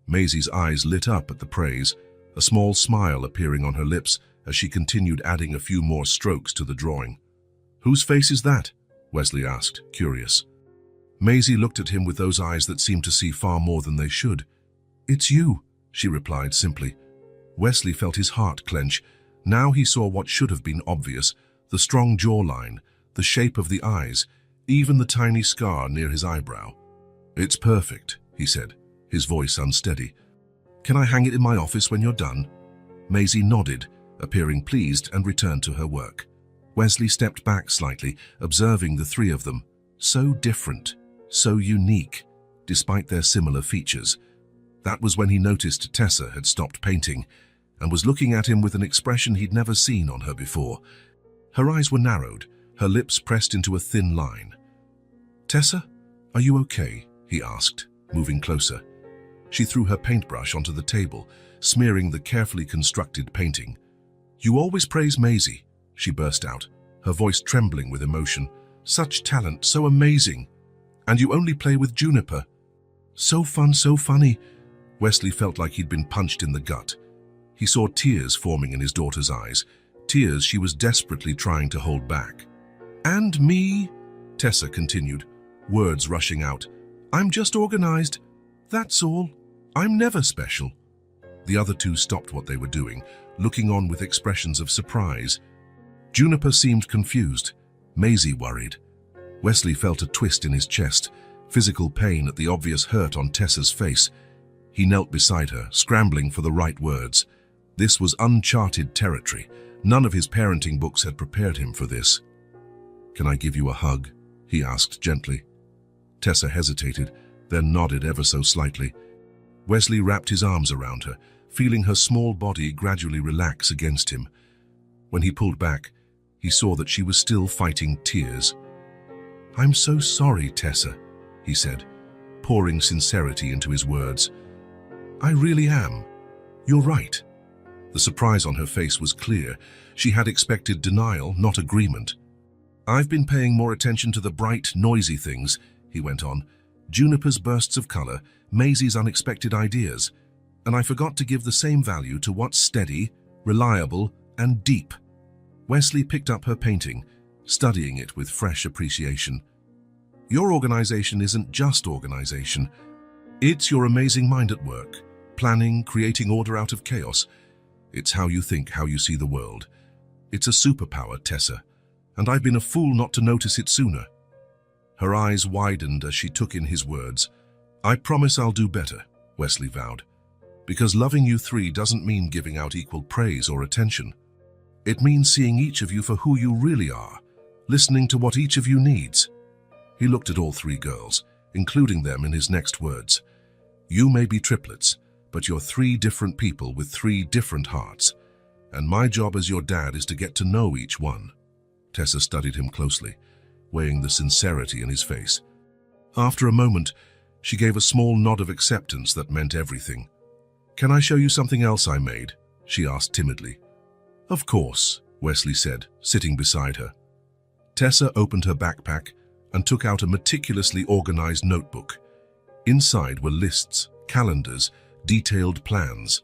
[SPEAKER 1] Maisie's eyes lit up at the praise, a small smile appearing on her lips as she continued adding a few more strokes to the drawing. "Whose face is that?" Wesley asked, curious. Maisie looked at him with those eyes that seemed to see far more than they should. "It's you," she replied simply. Wesley felt his heart clench. Now he saw what should have been obvious, the strong jawline, the shape of the eyes, even the tiny scar near his eyebrow. "It's perfect," he said, his voice unsteady. "Can I hang it in my office when you're done?" Maisie nodded, appearing pleased, and returned to her work. Wesley stepped back slightly, observing the three of them. So different, so unique, despite their similar features. That was when he noticed Tessa had stopped painting and was looking at him with an expression he'd never seen on her before. Her eyes were narrowed, her lips pressed into a thin line. "Tessa, are you okay?" he asked, moving closer. She threw her paintbrush onto the table, smearing the carefully constructed painting. "You always praise Maisie," she burst out, her voice trembling with emotion. "Such talent, so amazing. And you only play with Juniper. So fun, so funny." Wesley felt like he'd been punched in the gut. He saw tears forming in his daughter's eyes, tears she was desperately trying to hold back. "And me," Tessa continued, words rushing out. "I'm just organized. That's all. I'm never special." The other two stopped what they were doing, looking on with expressions of surprise. Juniper seemed confused, Maisie worried. Wesley felt a twist in his chest, physical pain at the obvious hurt on Tessa's face. He knelt beside her, scrambling for the right words. This was uncharted territory. None of his parenting books had prepared him for this. "Can I give you a hug?" he asked gently. Tessa hesitated, then nodded ever so slightly. Wesley wrapped his arms around her, feeling her small body gradually relax against him. When he pulled back, he saw that she was still fighting tears. "I'm so sorry, Tessa," he said, pouring sincerity into his words. "I really am. You're right." The surprise on her face was clear. She had expected denial, not agreement. "I've been paying more attention to the bright, noisy things," he went on. "Juniper's bursts of color, Maisie's unexpected ideas. And I forgot to give the same value to what's steady, reliable, and deep." Wesley picked up her painting, studying it with fresh appreciation. "Your organization isn't just organization. It's your amazing mind at work, planning, creating order out of chaos. It's how you think, how you see the world. It's a superpower, Tessa, and I've been a fool not to notice it sooner. Her eyes widened as she took in his words. I promise I'll do better, Wesley vowed. Because loving you three doesn't mean giving out equal praise or attention. It means seeing each of you for who you really are, listening to what each of you needs. He looked at all three girls, including them in his next words. You may be triplets, but you're three different people with three different hearts, and my job as your dad is to get to know each one. Tessa studied him closely, weighing the sincerity in his face. After a moment, she gave a small nod of acceptance that meant everything. Can I show you something else I made? She asked timidly. Of course, Wesley said, sitting beside her. Tessa opened her backpack and took out a meticulously organized notebook. Inside were lists, calendars, detailed plans.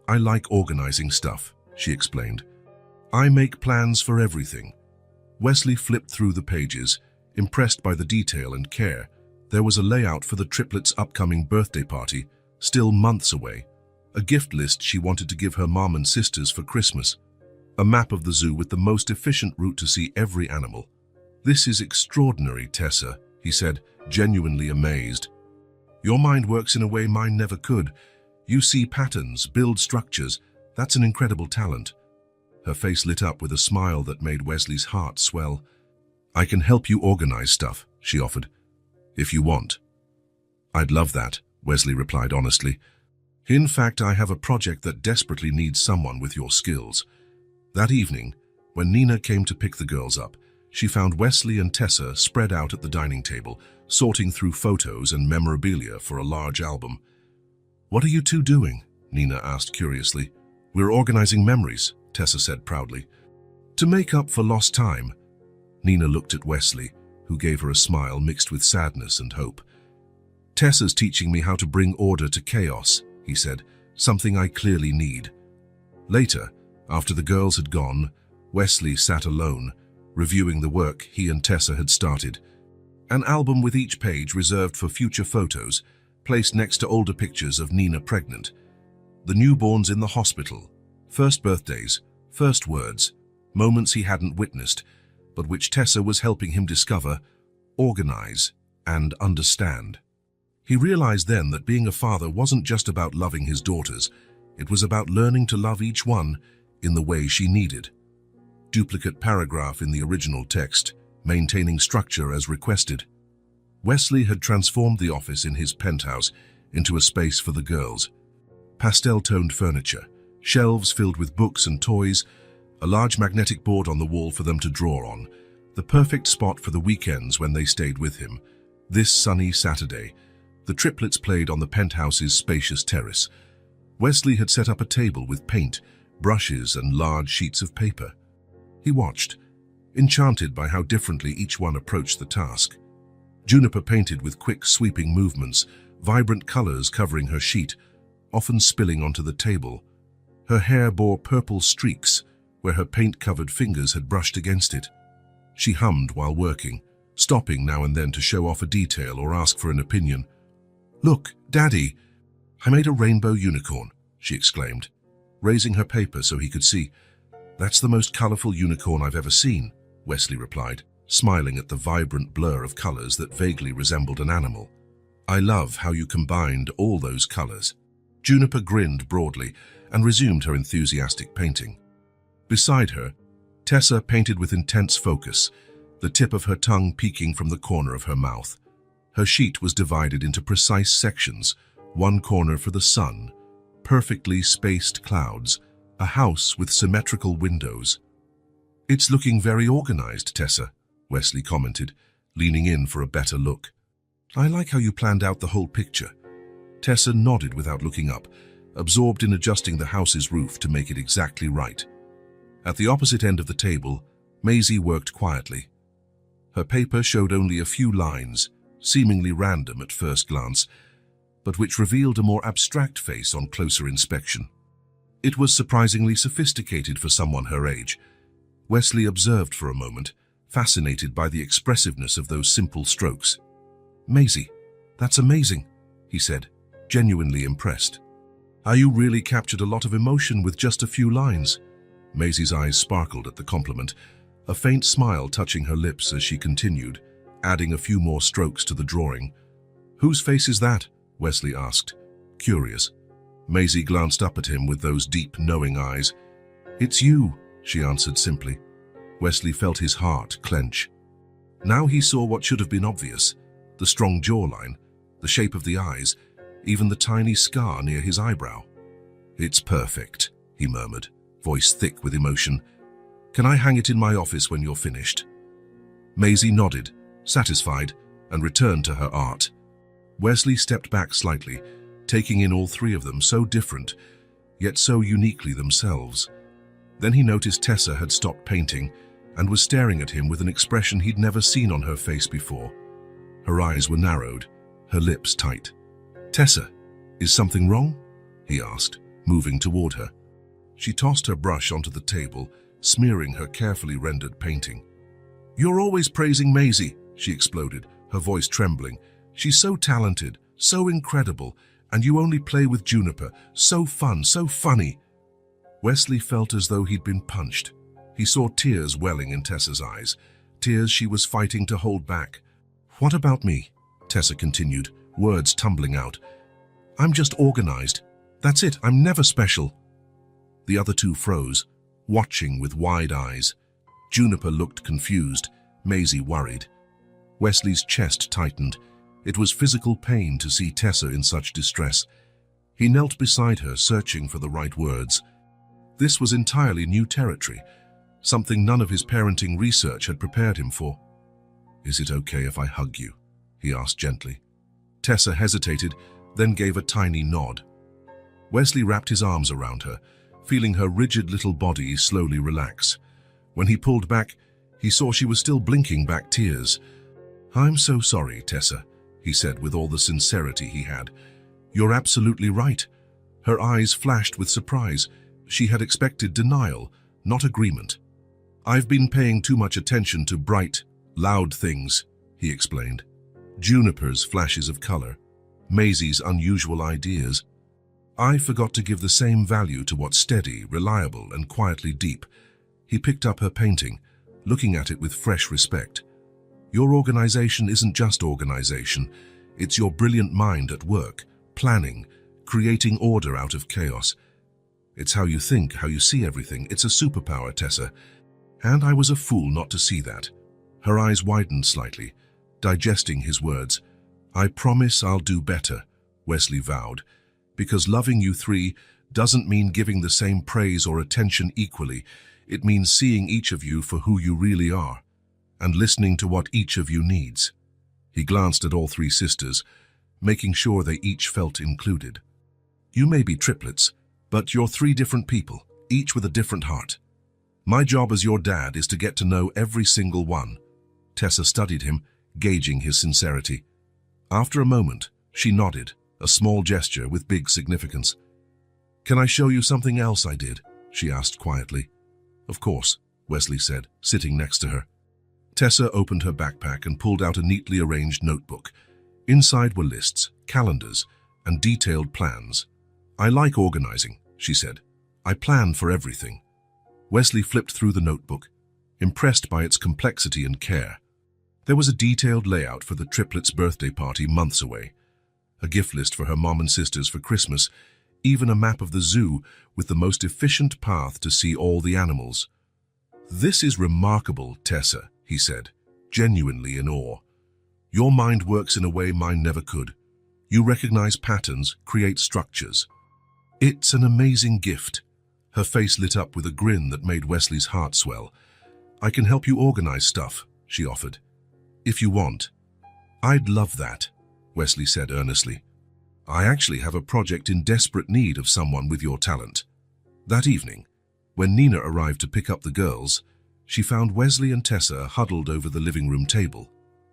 [SPEAKER 1] I like organizing stuff, she explained. I make plans for everything. Wesley flipped through the pages, impressed by the detail and care. There was a layout for the triplets' upcoming birthday party, still months away. A gift list she wanted to give her mom and sisters for Christmas. A map of the zoo with the most efficient route to see every animal. This is extraordinary, Tessa, he said, genuinely amazed. Your mind works in a way mine never could. You see patterns, build structures. That's an incredible talent. Her face lit up with a smile that made Wesley's heart swell. I can help you organize stuff, she offered. If you want. I'd love that, Wesley replied honestly. In fact, I have a project that desperately needs someone with your skills. That evening, when Nina came to pick the girls up, she found Wesley and Tessa spread out at the dining table, sorting through photos and memorabilia for a large album. What are you two doing? Nina asked curiously. We're organizing memories, Tessa said proudly. To make up for lost time. Nina looked at Wesley, who gave her a smile mixed with sadness and hope. Tessa's teaching me how to bring order to chaos, he said, something I clearly need. Later, after the girls had gone, Wesley sat alone, reviewing the work he and Tessa had started. An album with each page reserved for future photos, placed next to older pictures of Nina pregnant. The newborns in the hospital, first birthdays, first words, moments he hadn't witnessed, but which Tessa was helping him discover, organize, and understand. He realized then that being a father wasn't just about loving his daughters, it was about learning to love each one in the way she needed. Duplicate paragraph in the original text, maintaining structure as requested. Wesley had transformed the office in his penthouse into a space for the girls. Pastel-toned furniture, shelves filled with books and toys, a large magnetic board on the wall for them to draw on, the perfect spot for the weekends when they stayed with him. This sunny Saturday, the triplets played on the penthouse's spacious terrace. Wesley had set up a table with paint, brushes, and large sheets of paper. He watched, enchanted by how differently each one approached the task. Juniper painted with quick, sweeping movements, vibrant colors covering her sheet, often spilling onto the table. Her hair bore purple streaks where her paint-covered fingers had brushed against it. She hummed while working, stopping now and then to show off a detail or ask for an opinion. Look, Daddy, I made a rainbow unicorn, she exclaimed, raising her paper so he could see. That's the most colorful unicorn I've ever seen, Wesley replied, smiling at the vibrant blur of colors that vaguely resembled an animal. I love how you combined all those colors. Juniper grinned broadly and resumed her enthusiastic painting. Beside her, Tessa painted with intense focus, the tip of her tongue peeking from the corner of her mouth. Her sheet was divided into precise sections, one corner for the sun, perfectly spaced clouds, a house with symmetrical windows. It's looking very organized, Tessa, Wesley commented, leaning in for a better look. I like how you planned out the whole picture. Tessa nodded without looking up, absorbed in adjusting the house's roof to make it exactly right. At the opposite end of the table, Maisie worked quietly. Her paper showed only a few lines, seemingly random at first glance, but which revealed a more abstract face on closer inspection. It was surprisingly sophisticated for someone her age. Wesley observed for a moment, fascinated by the expressiveness of those simple strokes. Maisie, that's amazing, he said, genuinely impressed. You really captured a lot of emotion with just a few lines." Maisie's eyes sparkled at the compliment, a faint smile touching her lips as she continued, adding a few more strokes to the drawing. "Whose face is that?" Wesley asked, curious. Maisie glanced up at him with those deep, knowing eyes. "It's you," she answered simply. Wesley felt his heart clench. Now he saw what should have been obvious: the strong jawline, the shape of the eyes, even the tiny scar near his eyebrow. "It's perfect," he murmured, voice thick with emotion. "Can I hang it in my office when you're finished?" Maisie nodded, satisfied, and returned to her art. Wesley stepped back slightly, taking in all three of them, so different, yet so uniquely themselves. Then he noticed Tessa had stopped painting and was staring at him with an expression he'd never seen on her face before. Her eyes were narrowed, her lips tight. "Tessa, is something wrong?" he asked, moving toward her. She tossed her brush onto the table, smearing her carefully rendered painting. "You're always praising Maisie," she exploded, her voice trembling. "She's so talented, so incredible, and you only play with Juniper. So fun, so funny." Wesley felt as though he'd been punched. He saw tears welling in Tessa's eyes, tears she was fighting to hold back. "What about me?" Tessa continued, words tumbling out. "I'm just organized. That's it, I'm never special." The other two froze, watching with wide eyes. Juniper looked confused, Maisie worried. Wesley's chest tightened. It was physical pain to see Tessa in such distress. He knelt beside her, searching for the right words. This was entirely new territory, something none of his parenting research had prepared him for. "Is it okay if I hug you?" he asked gently. Tessa hesitated, then gave a tiny nod. Wesley wrapped his arms around her, feeling her rigid little body slowly relax. When he pulled back, he saw she was still blinking back tears. "I'm so sorry, Tessa," he said with all the sincerity he had. "You're absolutely right." Her eyes flashed with surprise. She had expected denial, not agreement. "I've been paying too much attention to bright, loud things," he explained. Juniper's flashes of color, Maisie's unusual ideas. "I forgot to give the same value to what's steady, reliable, and quietly deep." He picked up her painting, looking at it with fresh respect. "Your organization isn't just organization. It's your brilliant mind at work, planning, creating order out of chaos. It's how you think, how you see everything. It's a superpower, Tessa. And I was a fool not to see that." Her eyes widened slightly, digesting his words. "I promise I'll do better," Wesley vowed, "because loving you three doesn't mean giving the same praise or attention equally. It means seeing each of you for who you really are, and listening to what each of you needs." He glanced at all three sisters, making sure they each felt included. "You may be triplets, but you're three different people, each with a different heart. My job as your dad is to get to know every single one." Tessa studied him, gauging his sincerity. After a moment, she nodded, a small gesture with big significance. "Can I show you something else I did?" she asked quietly. "Of course," Wesley said, sitting next to her. Tessa opened her backpack and pulled out a neatly arranged notebook. Inside were lists, calendars, and detailed plans. "I like organizing," she said. "I plan for everything." Wesley flipped through the notebook, impressed by its complexity and care. There was a detailed layout for the triplets' birthday party months away, a gift list for her mom and sisters for Christmas, even a map of the zoo with the most efficient path to see all the animals. "This is remarkable, Tessa," he said, genuinely in awe. "Your mind works in a way mine never could. You recognize patterns, create structures. It's an amazing gift." Her face lit up with a grin that made Wesley's heart swell. "I can help you organize stuff," she offered. "If you want." "I'd love that," Wesley said earnestly. "I actually have a project in desperate need of someone with your talent." That evening, when Nina arrived to pick up the girls, she found Wesley and Tessa huddled over the living room table,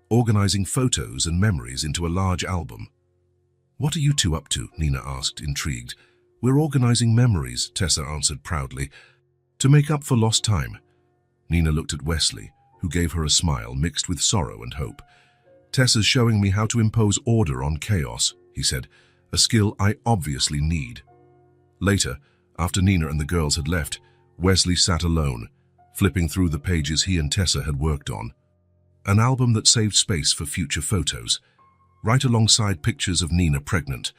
[SPEAKER 1] organizing photos and memories into a large album. "What are you two up to?" Nina asked, intrigued. "We're organizing memories," Tessa answered proudly, "to make up for lost time." Nina looked at Wesley, who gave her a smile mixed with sorrow and hope. "Tessa's showing me how to impose order on chaos," he said, a skill I obviously need. Later, after Nina and the girls had left, Wesley sat alone, flipping through the pages he and Tessa had worked on. An album that saved space for future photos, right alongside pictures of Nina pregnant,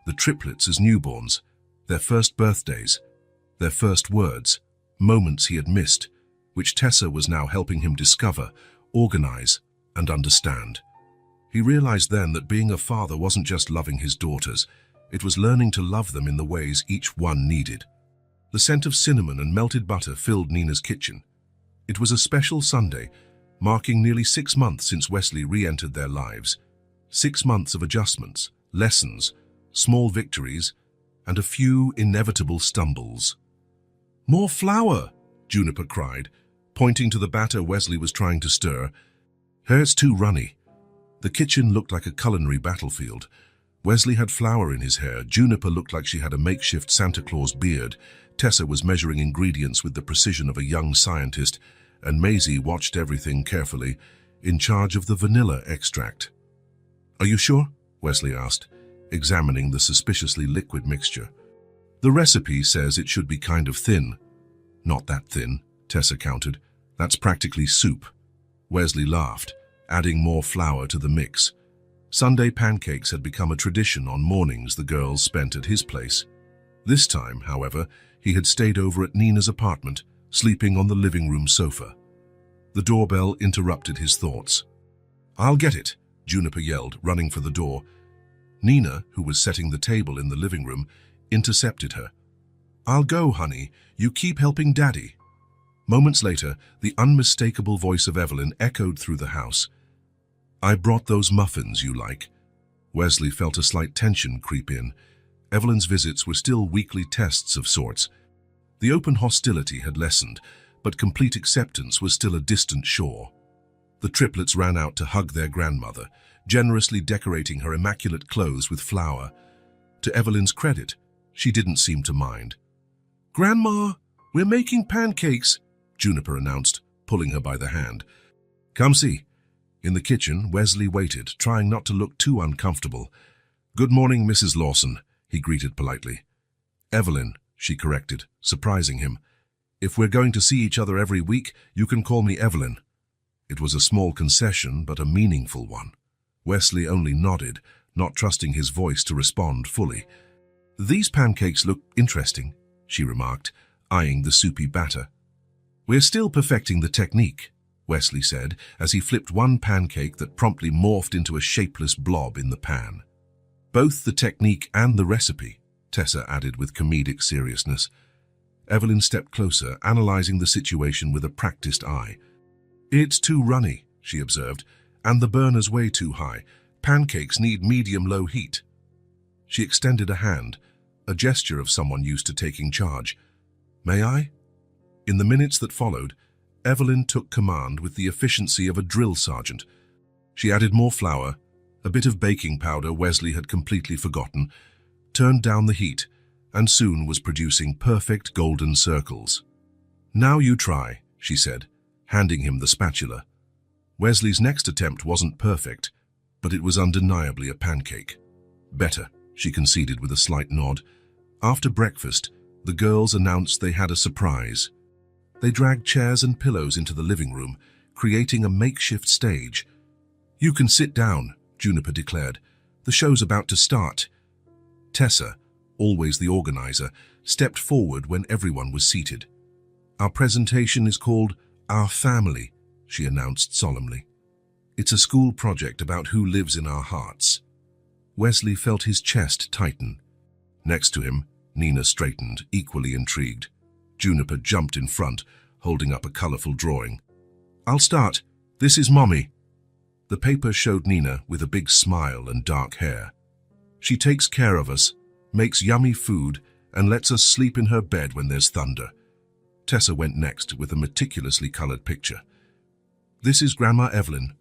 [SPEAKER 1] the triplets as newborns, their first birthdays, their first words, moments he had missed, which Tessa was now helping him discover, organize, and understand. He realized then that being a father wasn't just loving his daughters, it was learning to love them in the ways each one needed. The scent of cinnamon and melted butter filled Nina's kitchen. It was a special Sunday, marking nearly 6 months since Wesley re-entered their lives. 6 months of adjustments, lessons, small victories, and a few inevitable stumbles. "More flour!" Juniper cried, pointing to the batter Wesley was trying to stir. "Hair's too runny." The kitchen looked like a culinary battlefield. Wesley had flour in his hair, Juniper looked like she had a makeshift Santa Claus beard, Tessa was measuring ingredients with the precision of a young scientist, and Maisie watched everything carefully, in charge of the vanilla extract. "Are you sure?" Wesley asked, examining the suspiciously liquid mixture. "The recipe says it should be kind of thin." "Not that thin," Tessa countered. "That's practically soup." Wesley laughed, adding more flour to the mix. Sunday pancakes had become a tradition on mornings the girls spent at his place. This time, however, he had stayed over at Nina's apartment, sleeping on the living room sofa. The doorbell interrupted his thoughts. "I'll get it," Juniper yelled, running for the door. Nina, who was setting the table in the living room, intercepted her. "I'll go, honey. You keep helping Daddy." Moments later, the unmistakable voice of Evelyn echoed through the house. "I brought those muffins you like." Wesley felt a slight tension creep in. Evelyn's visits were still weekly tests of sorts. The open hostility had lessened, but complete acceptance was still a distant shore. The triplets ran out to hug their grandmother, generously decorating her immaculate clothes with flour. To Evelyn's credit, she didn't seem to mind. "Grandma, we're making pancakes," Juniper announced, pulling her by the hand. "Come see." In the kitchen, Wesley waited, trying not to look too uncomfortable. "Good morning, Mrs. Lawson," he greeted politely. "Evelyn," she corrected, surprising him. "If we're going to see each other every week, you can call me Evelyn." It was a small concession, but a meaningful one. Wesley only nodded, not trusting his voice to respond fully. "These pancakes look interesting," she remarked, eyeing the soupy batter. "We're still perfecting the technique," Wesley said, as he flipped one pancake that promptly morphed into a shapeless blob in the pan. "Both the technique and the recipe," Tessa added with comedic seriousness. Evelyn stepped closer, analyzing the situation with a practiced eye. "It's too runny," she observed, "and the burner's way too high. Pancakes need medium-low heat." She extended a hand, a gesture of someone used to taking charge. "May I?" In the minutes that followed, Evelyn took command with the efficiency of a drill sergeant. She added more flour, a bit of baking powder Wesley had completely forgotten, turned down the heat, and soon was producing perfect golden circles. "Now you try," she said, handing him the spatula. Wesley's next attempt wasn't perfect, but it was undeniably a pancake. "Better," she conceded with a slight nod. After breakfast, the girls announced they had a surprise. They dragged chairs and pillows into the living room, creating a makeshift stage. "You can sit down," Juniper declared. "The show's about to start." Tessa, always the organizer, stepped forward when everyone was seated. "Our presentation is called Our Family," she announced solemnly. "It's a school project about who lives in our hearts." Wesley felt his chest tighten. Next to him, Nina straightened, equally intrigued. Juniper jumped in front, holding up a colorful drawing. "I'll start. This is Mommy." The paper showed Nina with a big smile and dark hair. "She takes care of us, makes yummy food, and lets us sleep in her bed when there's thunder." Tessa went next with a meticulously colored picture. "This is Grandma Evelyn.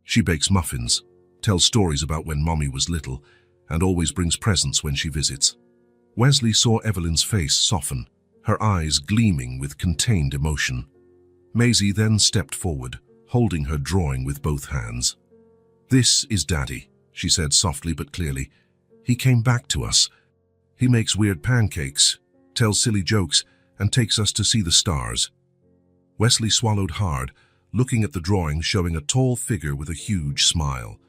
[SPEAKER 1] She bakes muffins, tells stories about when Mommy was little, and always brings presents when she visits." Wesley saw Evelyn's face soften, her eyes gleaming with contained emotion. Maisie then stepped forward, holding her drawing with both hands. "This is Daddy," she said softly but clearly. He came back to us. He makes weird pancakes, tells silly jokes, and takes us to see the stars." Wesley swallowed hard, looking at the drawing showing a tall figure with a huge smile.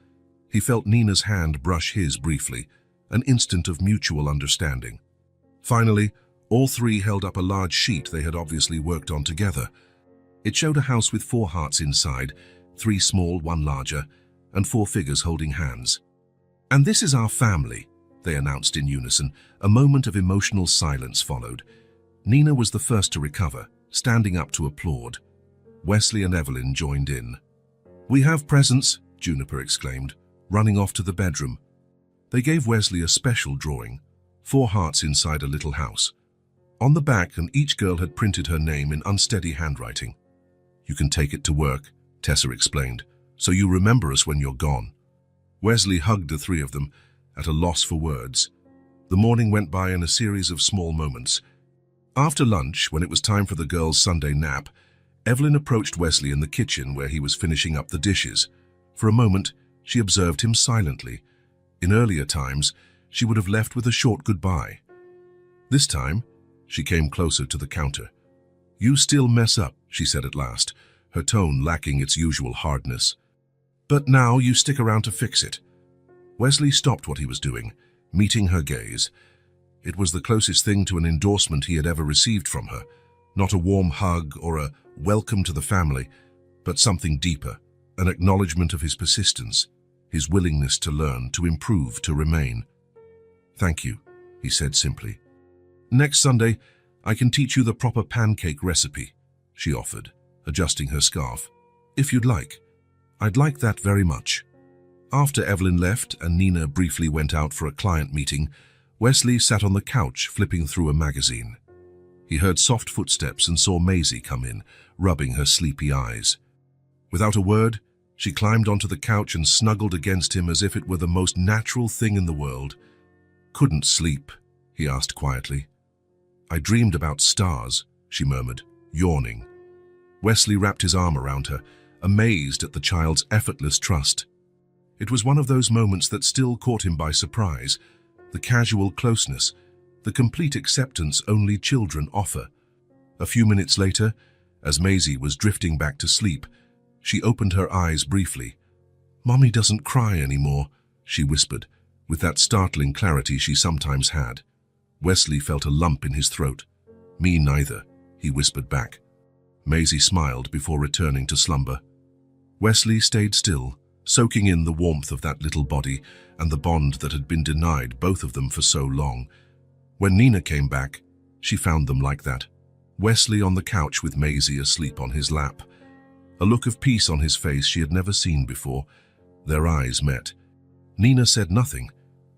[SPEAKER 1] He felt Nina's hand brush his briefly, an instant of mutual understanding. Finally, all three held up a large sheet they had obviously worked on together. It showed a house with 4 hearts inside, 3 small, 1 larger, and 4 figures holding hands. "And this is our family," they announced in unison. A moment of emotional silence followed. Nina was the first to recover, standing up to applaud. Wesley and Evelyn joined in. "We have presents," Juniper exclaimed, running off to the bedroom. They gave Wesley a special drawing, 4 hearts inside a little house. On the back, and each girl had printed her name in unsteady handwriting. "You can take it to work," Tessa explained, "so you remember us when you're gone." Wesley hugged the 3 of them, at a loss for words. The morning went by in a series of small moments. After lunch, when it was time for the girls' Sunday nap, Evelyn approached Wesley in the kitchen where he was finishing up the dishes. For a moment, she observed him silently. In earlier times, she would have left with a short goodbye. This time, she came closer to the counter. "You still mess up," she said at last, her tone lacking its usual hardness. "But now you stick around to fix it." Wesley stopped what he was doing, meeting her gaze. It was the closest thing to an endorsement he had ever received from her. Not a warm hug or a welcome to the family, but something deeper, an acknowledgement of his persistence, his willingness to learn, to improve, to remain. "Thank you," he said simply. "Next Sunday, I can teach you the proper pancake recipe," she offered, adjusting her scarf. "If you'd like. I'd like that very much." After Evelyn left and Nina briefly went out for a client meeting, Wesley sat on the couch flipping through a magazine. He heard soft footsteps and saw Maisie come in, rubbing her sleepy eyes. Without a word, she climbed onto the couch and snuggled against him as if it were the most natural thing in the world. "Couldn't sleep?" he asked quietly. "I dreamed about stars," she murmured, yawning. Wesley wrapped his arm around her, amazed at the child's effortless trust. It was one of those moments that still caught him by surprise, the casual closeness, the complete acceptance only children offer. A few minutes later, as Maisie was drifting back to sleep, she opened her eyes briefly. "Mommy doesn't cry anymore," she whispered, with that startling clarity she sometimes had. Wesley felt a lump in his throat. "Me neither," he whispered back. Maisie smiled before returning to slumber. Wesley stayed still, soaking in the warmth of that little body and the bond that had been denied both of them for so long. When Nina came back, she found them like that. Wesley on the couch with Maisie asleep on his lap. A look of peace on his face she had never seen before. Their eyes met. Nina said nothing,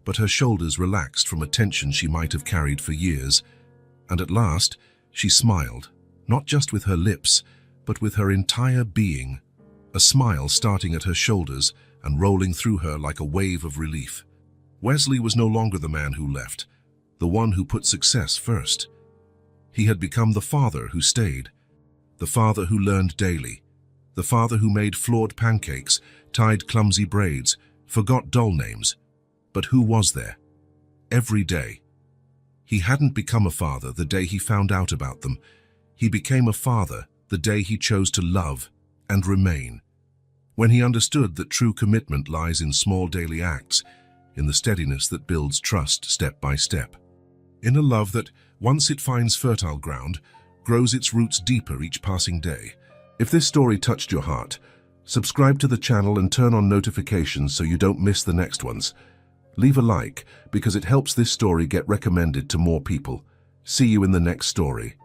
[SPEAKER 1] but her shoulders relaxed from a tension she might have carried for years. And at last, she smiled, not just with her lips, but with her entire being. A smile starting at her shoulders and rolling through her like a wave of relief. Wesley was no longer the man who left, the one who put success first. He had become the father who stayed, the father who learned daily, the father who made flawed pancakes, tied clumsy braids, forgot doll names. But who was there? Every day. He hadn't become a father the day he found out about them. He became a father the day he chose to love and remain. When he understood that true commitment lies in small daily acts, in the steadiness that builds trust step by step. In a love that, once it finds fertile ground, grows its roots deeper each passing day. If this story touched your heart, subscribe to the channel and turn on notifications so you don't miss the next ones. Leave a like because it helps this story get recommended to more people. See you in the next story.